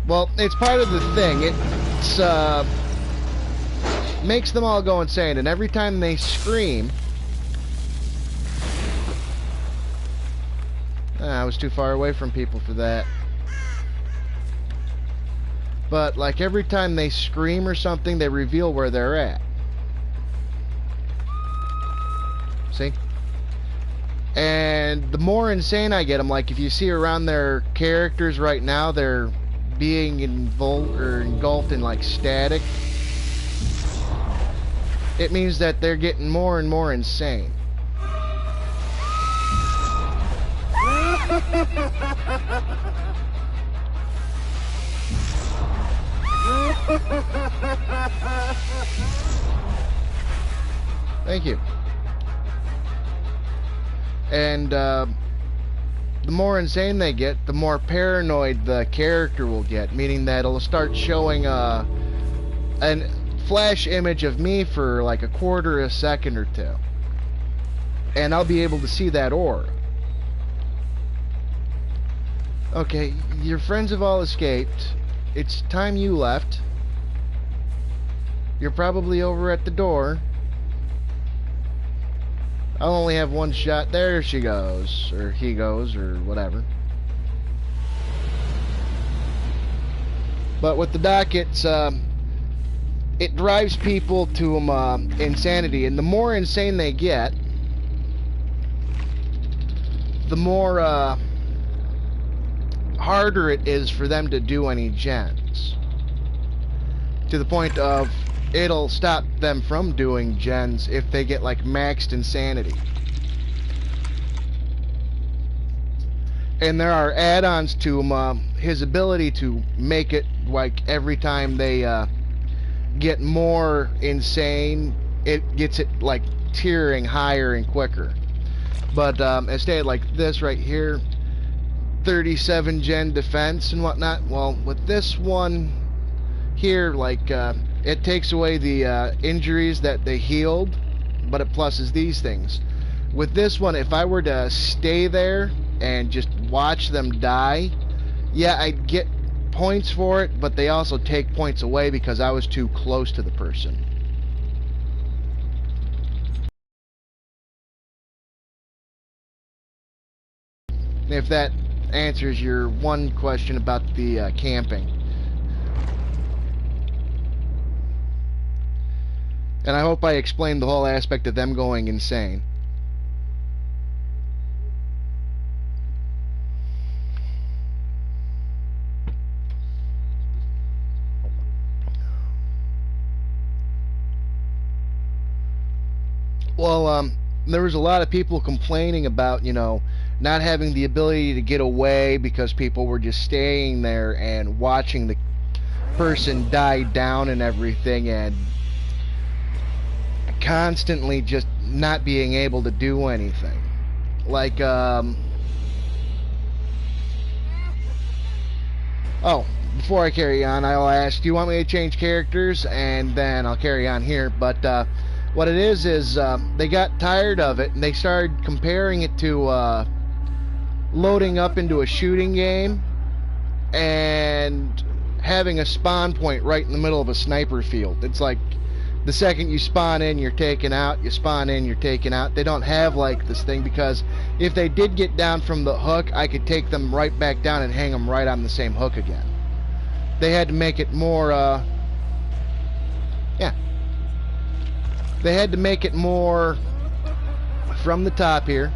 Well, it's part of the thing. It's makes them all go insane, and every time they scream... I was too far away from people for that. But, like, every time they scream or something, they reveal where they're at. See? And the more insane I get them, like, if you see around their characters right now, they're being engulfed in, like, static. It means that they're getting more and more insane. Thank you. And the more insane they get, the more paranoid the character will get, meaning that it'll start showing an flash image of me for like a quarter of a second or two, and I'll be able to see that aura. Okay, your friends have all escaped. It's time you left. You're probably over at the door. I'll only have one shot. There she goes, or he goes, or whatever. But with the dock, it drives people to insanity, and the more insane they get, the more harder it is for them to do any gens. To the point of it'll stop them from doing gens if they get like maxed insanity. And there are add-ons to his ability to make it like every time they get more insane, it gets it like tiering higher and quicker. But as stated, like this right here, 37 gen defense and whatnot. Well, with this one here, like it takes away the injuries that they healed, but it pluses these things. With this one, if I were to stay there and just watch them die, yeah, I'd get points for it, but they also take points away because I was too close to the person. If that answers your one question about the camping. And I hope I explained the whole aspect of them going insane. Well, there was a lot of people complaining about, you know, not having the ability to get away because people were just staying there and watching the person die down and everything, and constantly just not being able to do anything. Like, oh, before I carry on, I'll ask, do you want me to change characters? And then I'll carry on here. But what it is they got tired of it, and they started comparing it to loading up into a shooting game and having a spawn point right in the middle of a sniper field. It's like the second you spawn in, you're taken out. You spawn in, you're taken out. They don't have like this thing, because if they did get down from the hook, I could take them right back down and hang them right on the same hook again. They had to make it more, yeah. They had to make it more from the top here.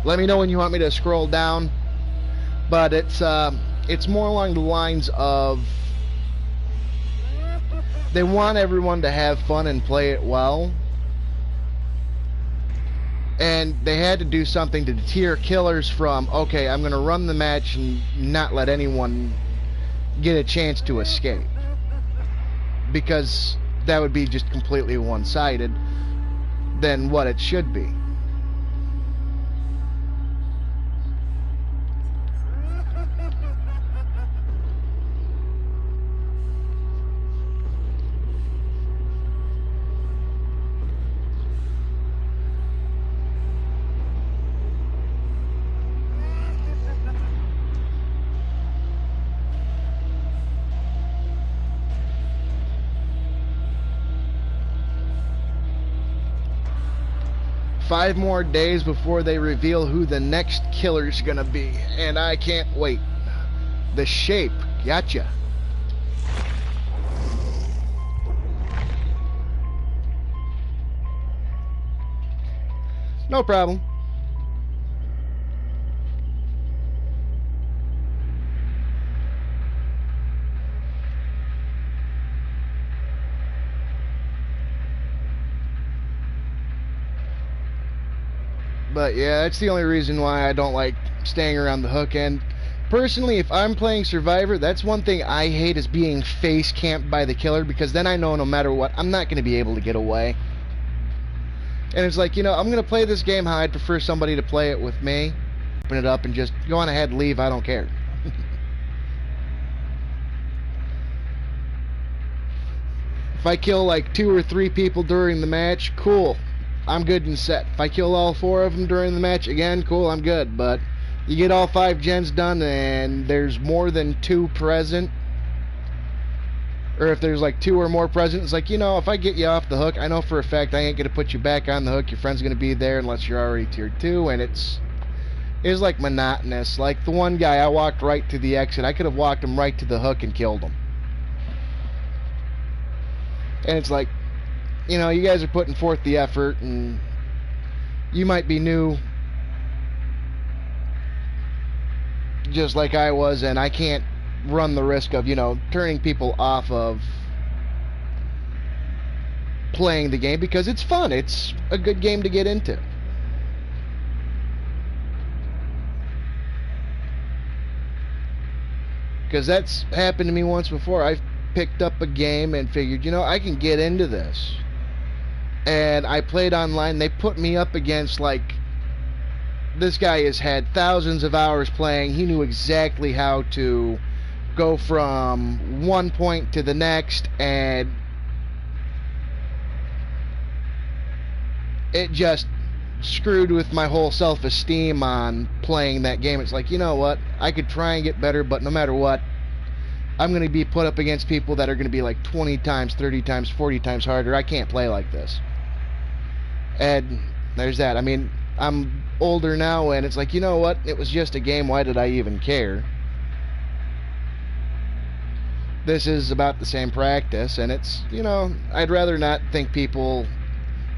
Let me know when you want me to scroll down. But it's more along the lines of they want everyone to have fun and play it well. And they had to do something to deter killers from, okay, I'm going to run the match and not let anyone get a chance to escape. Because that would be just completely one-sided than what it should be. 5 more days before they reveal who the next killer's gonna be, and I can't wait. The shape, gotcha. No problem. But yeah, that's the only reason why I don't like staying around the hook end. Personally, if I'm playing Survivor, that's one thing I hate, is being face camped by the killer, because then I know no matter what, I'm not going to be able to get away. And it's like, you know, I'm going to play this game how I'd prefer somebody to play it with me. Open it up and just go on ahead and leave, I don't care. If I kill like 2 or 3 people during the match, cool. I'm good and set. If I kill all 4 of them during the match, again, cool, I'm good. But you get all 5 gens done and there's more than 2 present, or if there's like 2 or more present, it's like, you know, if I get you off the hook, I know for a fact I ain't going to put you back on the hook. Your friend's going to be there unless you're already tier 2, and it's It was like monotonous. Like the one guy, I walked right to the exit. I could have walked him right to the hook and killed him. And it's like, you know, you guys are putting forth the effort, and you might be new, just like I was, and I can't run the risk of, you know, turning people off of playing the game, because it's fun. It's a good game to get into. Because that's happened to me once before. I've picked up a game and figured, you know, I can get into this. And I played online. They put me up against, like, this guy has had thousands of hours playing. He knew exactly how to go from one point to the next, and it just screwed with my whole self-esteem on playing that game. It's like, you know what, I could try and get better, but no matter what, I'm going to be put up against people that are going to be like 20 times, 30 times, 40 times harder. I can't play like this. And there's that. I mean, I'm older now, and it's like, you know what, it was just a game. Why did I even care? This is about the same practice, and it's, you know, I'd rather not think people,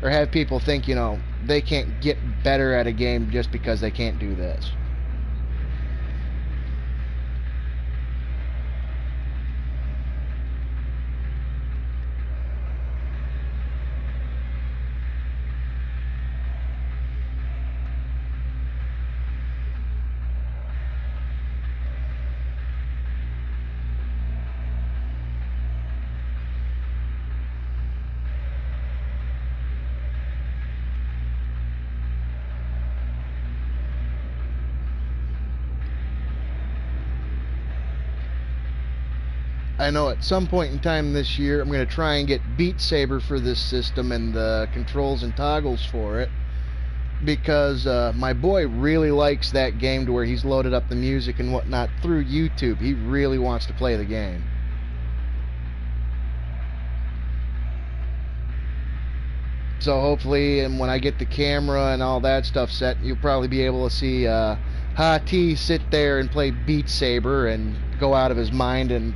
or have people think, you know, they can't get better at a game just because they can't do this. I know at some point in time this year I'm going to try and get Beat Saber for this system and the controls and toggles for it, because my boy really likes that game to where he's loaded up the music and whatnot through YouTube. He really wants to play the game. So hopefully, and when I get the camera and all that stuff set, you'll probably be able to see Ha-T sit there and play Beat Saber and go out of his mind, and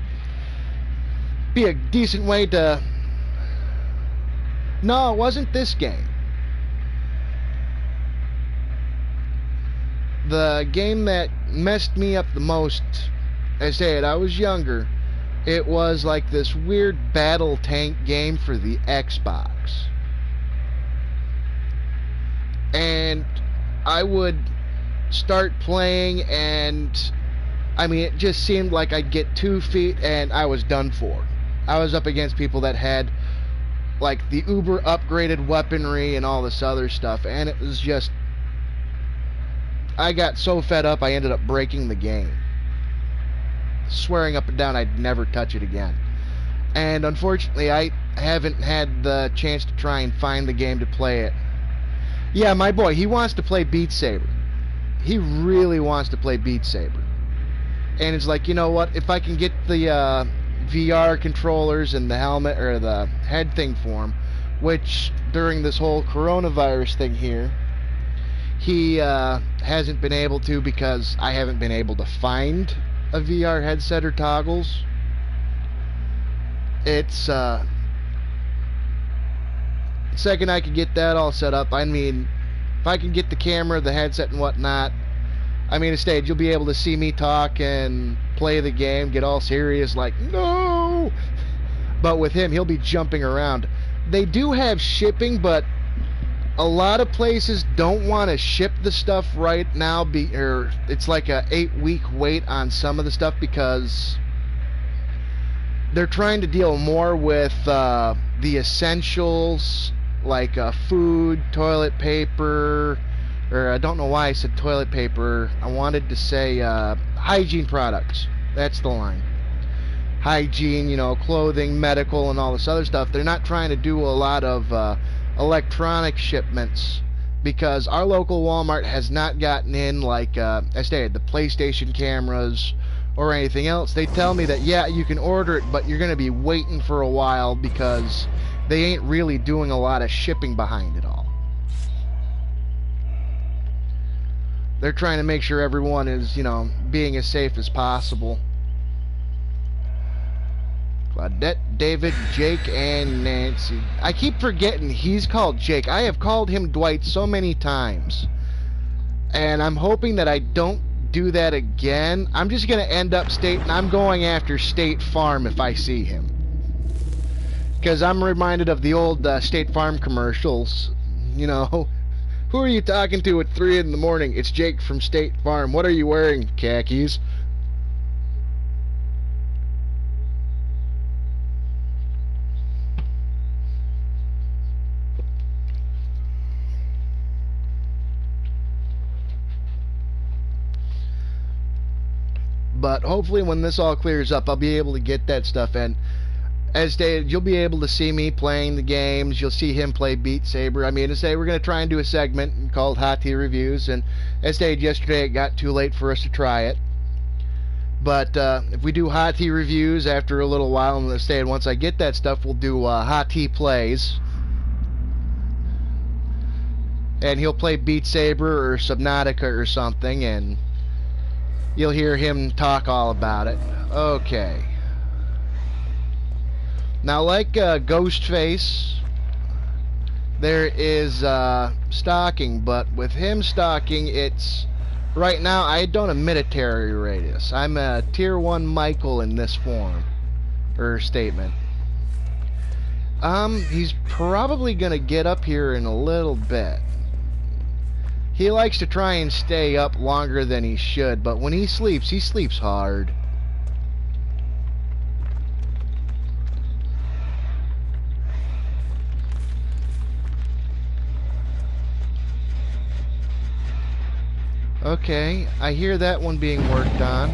be a decent way to... No, it wasn't this game. The game that messed me up the most, I say it, I was younger. It was like this weird battle tank game for the Xbox. And I would start playing, and I mean, it just seemed like I'd get 2 feet and I was done for. I was up against people that had like the uber upgraded weaponry and all this other stuff, and it was just, I got so fed up I ended up breaking the game, swearing up and down I'd never touch it again. And unfortunately I haven't had the chance to try and find the game to play it. Yeah, my boy, he wants to play Beat Saber. He really wants to play Beat Saber. And it's like, you know what, if I can get the VR controllers and the helmet or the head thing for him, which during this whole coronavirus thing here, he hasn't been able to, because I haven't been able to find a VR headset or toggles. It's second I could get that all set up, I mean, if I can get the camera, the headset and whatnot, I mean, instead you'll be able to see me talk and play the game, get all serious like, no! But with him, he'll be jumping around. They do have shipping, but a lot of places don't want to ship the stuff right now, or it's like a 8-week wait on some of the stuff, because they're trying to deal more with the essentials, like food, toilet paper, or I don't know why I said toilet paper. I wanted to say hygiene products. That's the line. Hygiene, you know, clothing, medical, and all this other stuff. They're not trying to do a lot of electronic shipments, because our local Walmart has not gotten in, like I stated, the PlayStation cameras or anything else. They tell me that, yeah, you can order it, but you're going to be waiting for a while, because they ain't really doing a lot of shipping behind it all. They're trying to make sure everyone is, you know, being as safe as possible. Claudette, David, Jake, and Nancy. I keep forgetting he's called Jake. I have called him Dwight so many times. And I'm hoping that I don't do that again. I'm just going to end up stating I'm going after State Farm if I see him. Because I'm reminded of the old State Farm commercials. You know, who are you talking to at 3 in the morning? It's Jake from State Farm. What are you wearing? Khakis. But hopefully when this all clears up, I'll be able to get that stuff in. As stated, you'll be able to see me playing the games. You'll see him play Beat Saber. I mean, to say we're going to try and do a segment called Hot Tea Reviews. And as stated yesterday, it got too late for us to try it. But if we do Hot Tea Reviews after a little while, and as stated, once I get that stuff, we'll do Hot Tea Plays. And he'll play Beat Saber or Subnautica or something, and you'll hear him talk all about it. Okay. Now, like Ghostface, there is stalking, but with him stalking, it's... Right now, I don't emit a terror radius. I'm a Tier 1 Michael in this form. Or statement. He's probably gonna get up here in a little bit. He likes to try and stay up longer than he should, but when he sleeps hard. Okay, I hear that one being worked on.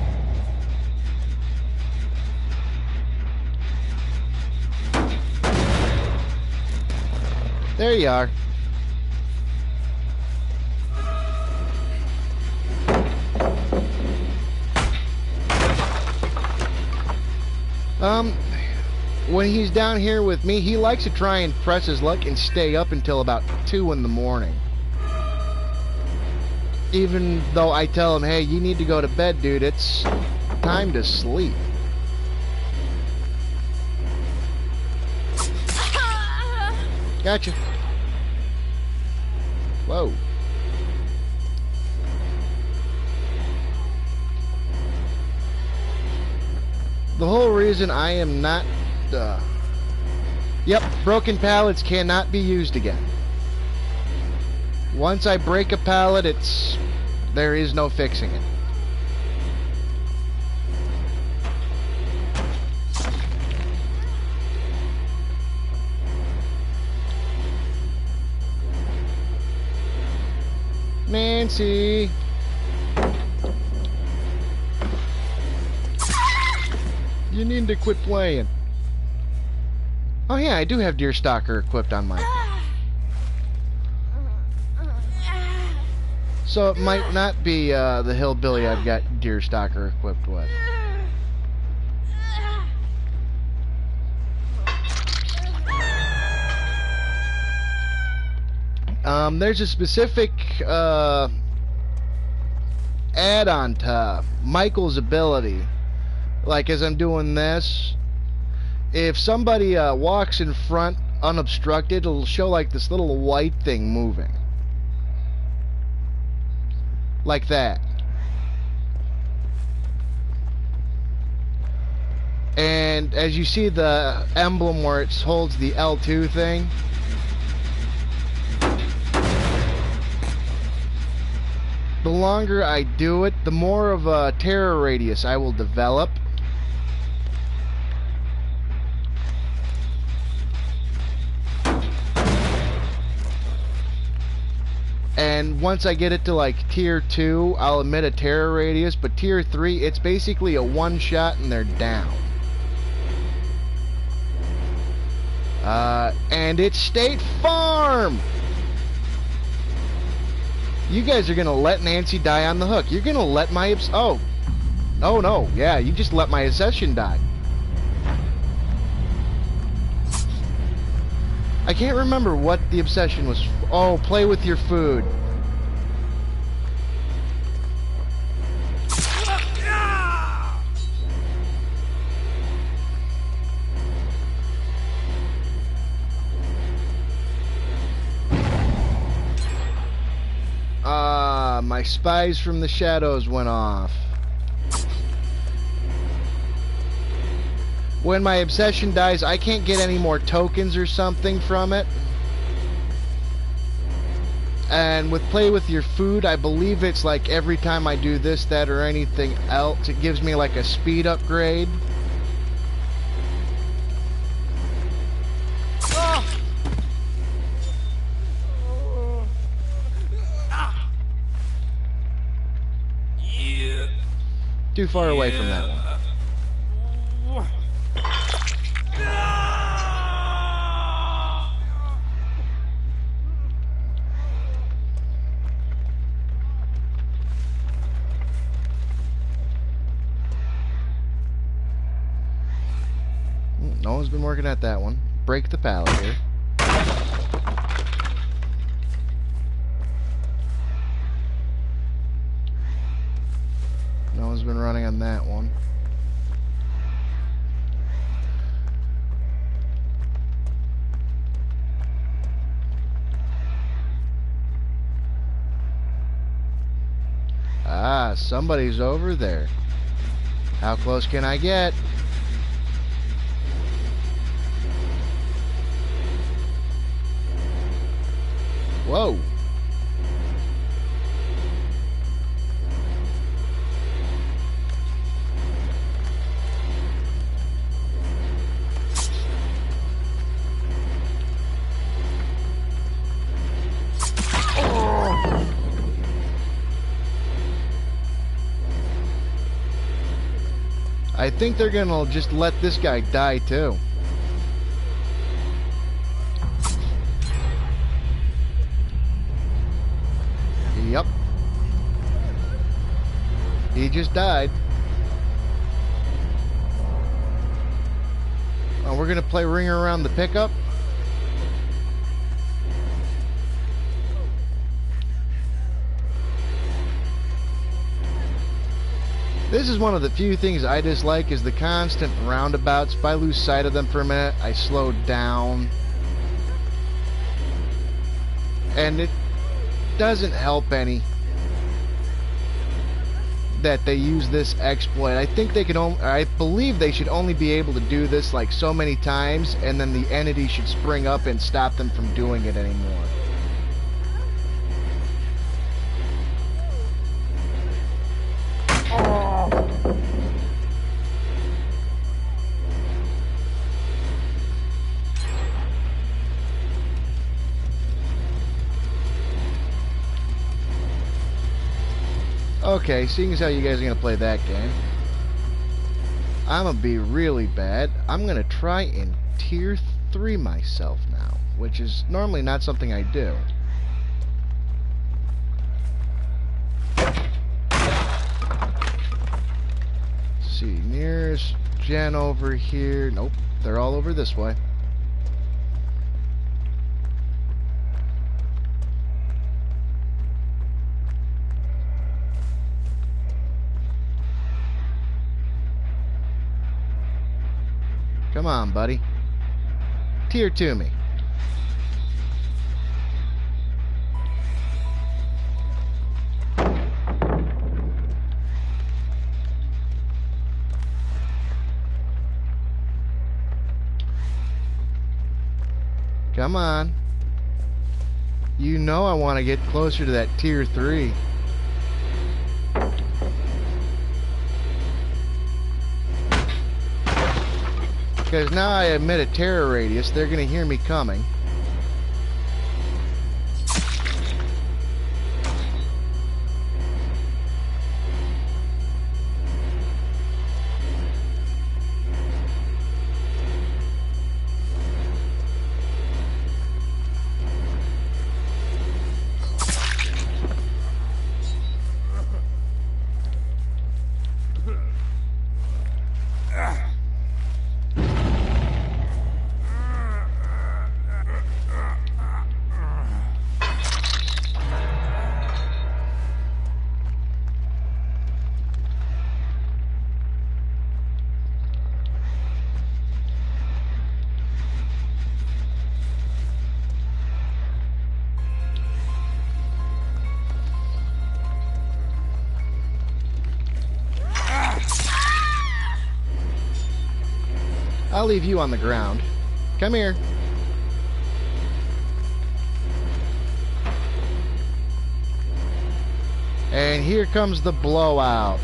There you are. When he's down here with me, he likes to try and press his luck and stay up until about 2 in the morning. Even though I tell him, hey, you need to go to bed, dude, it's time to sleep. Gotcha. Whoa. The whole reason I am not... Yep, broken pallets cannot be used again. Once I break a pallet, there is no fixing it. Nancy. You need to quit playing. Oh yeah, I do have Deerstalker equipped on mine. So it might not be the hillbilly I've got Deerstalker equipped with. There's a specific add-on to Michael's ability. Like as I'm doing this, if somebody walks in front unobstructed, it'll show like this little white thing moving. Like that. And as you see the emblem where it holds the L2 thing, the longer I do it, the more of a terror radius I will develop. And once I get it to like tier 2, I'll emit a terror radius, but tier 3, it's basically a one shot and they're down. And it's State Farm! You guys are gonna let Nancy die on the hook. You're gonna let my oh no, yeah, you just let my obsession die. I can't remember what the obsession was. Oh, play with your food. my spies from the shadows went off. When my obsession dies, I can't get any more tokens or something from it. And with play with your food, I believe it's like every time I do this, that, or anything else, it gives me like a speed upgrade. Too far away from that one. No one's been working at that one. Break the pallet here. No one's been running on that one. Ah, somebody's over there. How close can I get? Whoa. I think they're gonna just let this guy die too. Yep. He just died. Oh, we're gonna play Ring Around the Pickup. This is one of the few things I dislike is the constant roundabouts. If I lose sight of them for a minute, I slow down. And it doesn't help any that they use this exploit. I think they can I believe they should only be able to do this like so many times, and then the entity should spring up and stop them from doing it anymore. Okay, seeing as how you guys are going to play that game, I'm going to be really bad. I'm going to try and tier 3 myself now, which is normally not something I do. Let's see, nearest gen over here. Nope, they're all over this way. Come on, buddy. Tier 2 me. Come on. You know I want to get closer to that tier 3. Because now I emit a terror radius, they're going to hear me coming. I'll leave you on the ground. Come here. And here comes the blowout.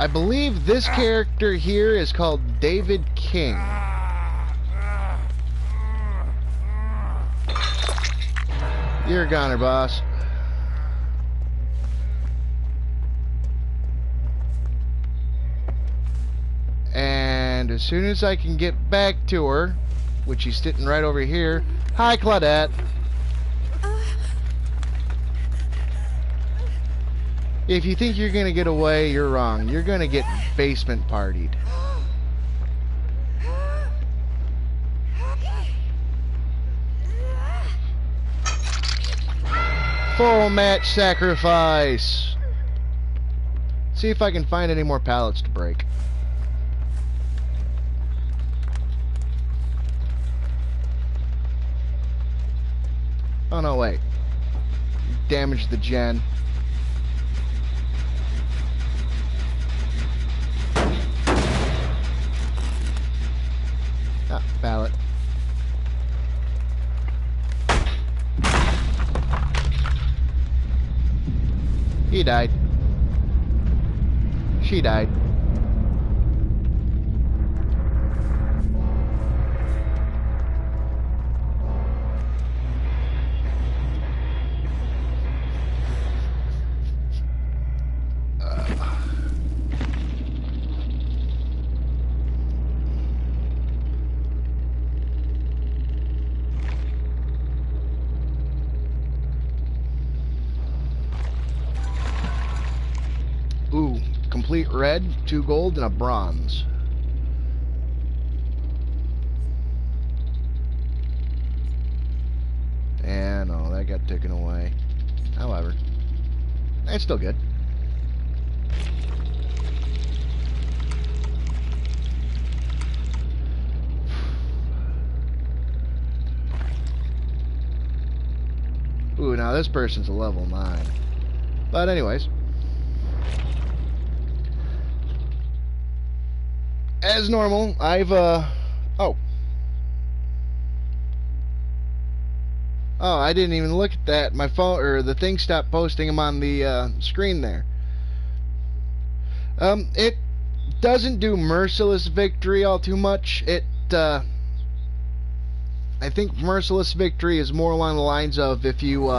I believe this character here is called David King. You're a goner, boss. And as soon as I can get back to her, which she's sitting right over here. Hi, Claudette. If you think you're gonna get away, you're wrong. You're gonna get basement partied. Full match sacrifice. See if I can find any more pallets to break. Oh no, wait. Damage the gen. Ah, pallet. He died. She died. Ooh, complete red, 2 gold, and a bronze. And oh, that got taken away. However, it's still good. Ooh, now this person's a level 9. But anyways. As normal, I've, oh, I didn't even look at that. My phone, or the thing stopped posting them on the, screen there. It doesn't do Merciless Victory all too much. It, I think Merciless Victory is more along the lines of if you,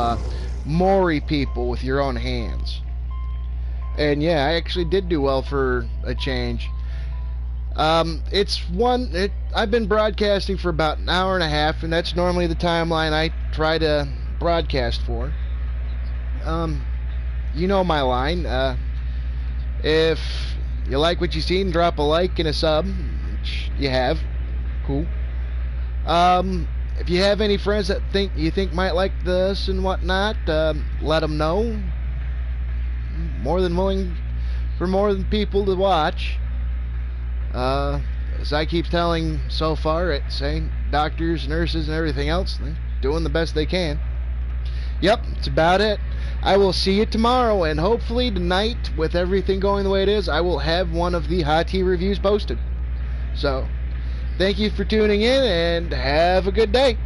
mori people with your own hands. And yeah, I actually did do well for a change. I've been broadcasting for about an hour and a half, and that's normally the timeline I try to broadcast for. You know my line. If you like what you seen, drop a like and a sub, which you have. Cool. If you have any friends that you think might like this and whatnot, let them know. More than willing for more than people to watch. As I keep telling so far, saying doctors, nurses, and everything else, they're doing the best they can. Yep, that's about it. I will see you tomorrow, and hopefully tonight, with everything going the way it is, I will have one of the hot tea reviews posted. So, thank you for tuning in, and have a good day.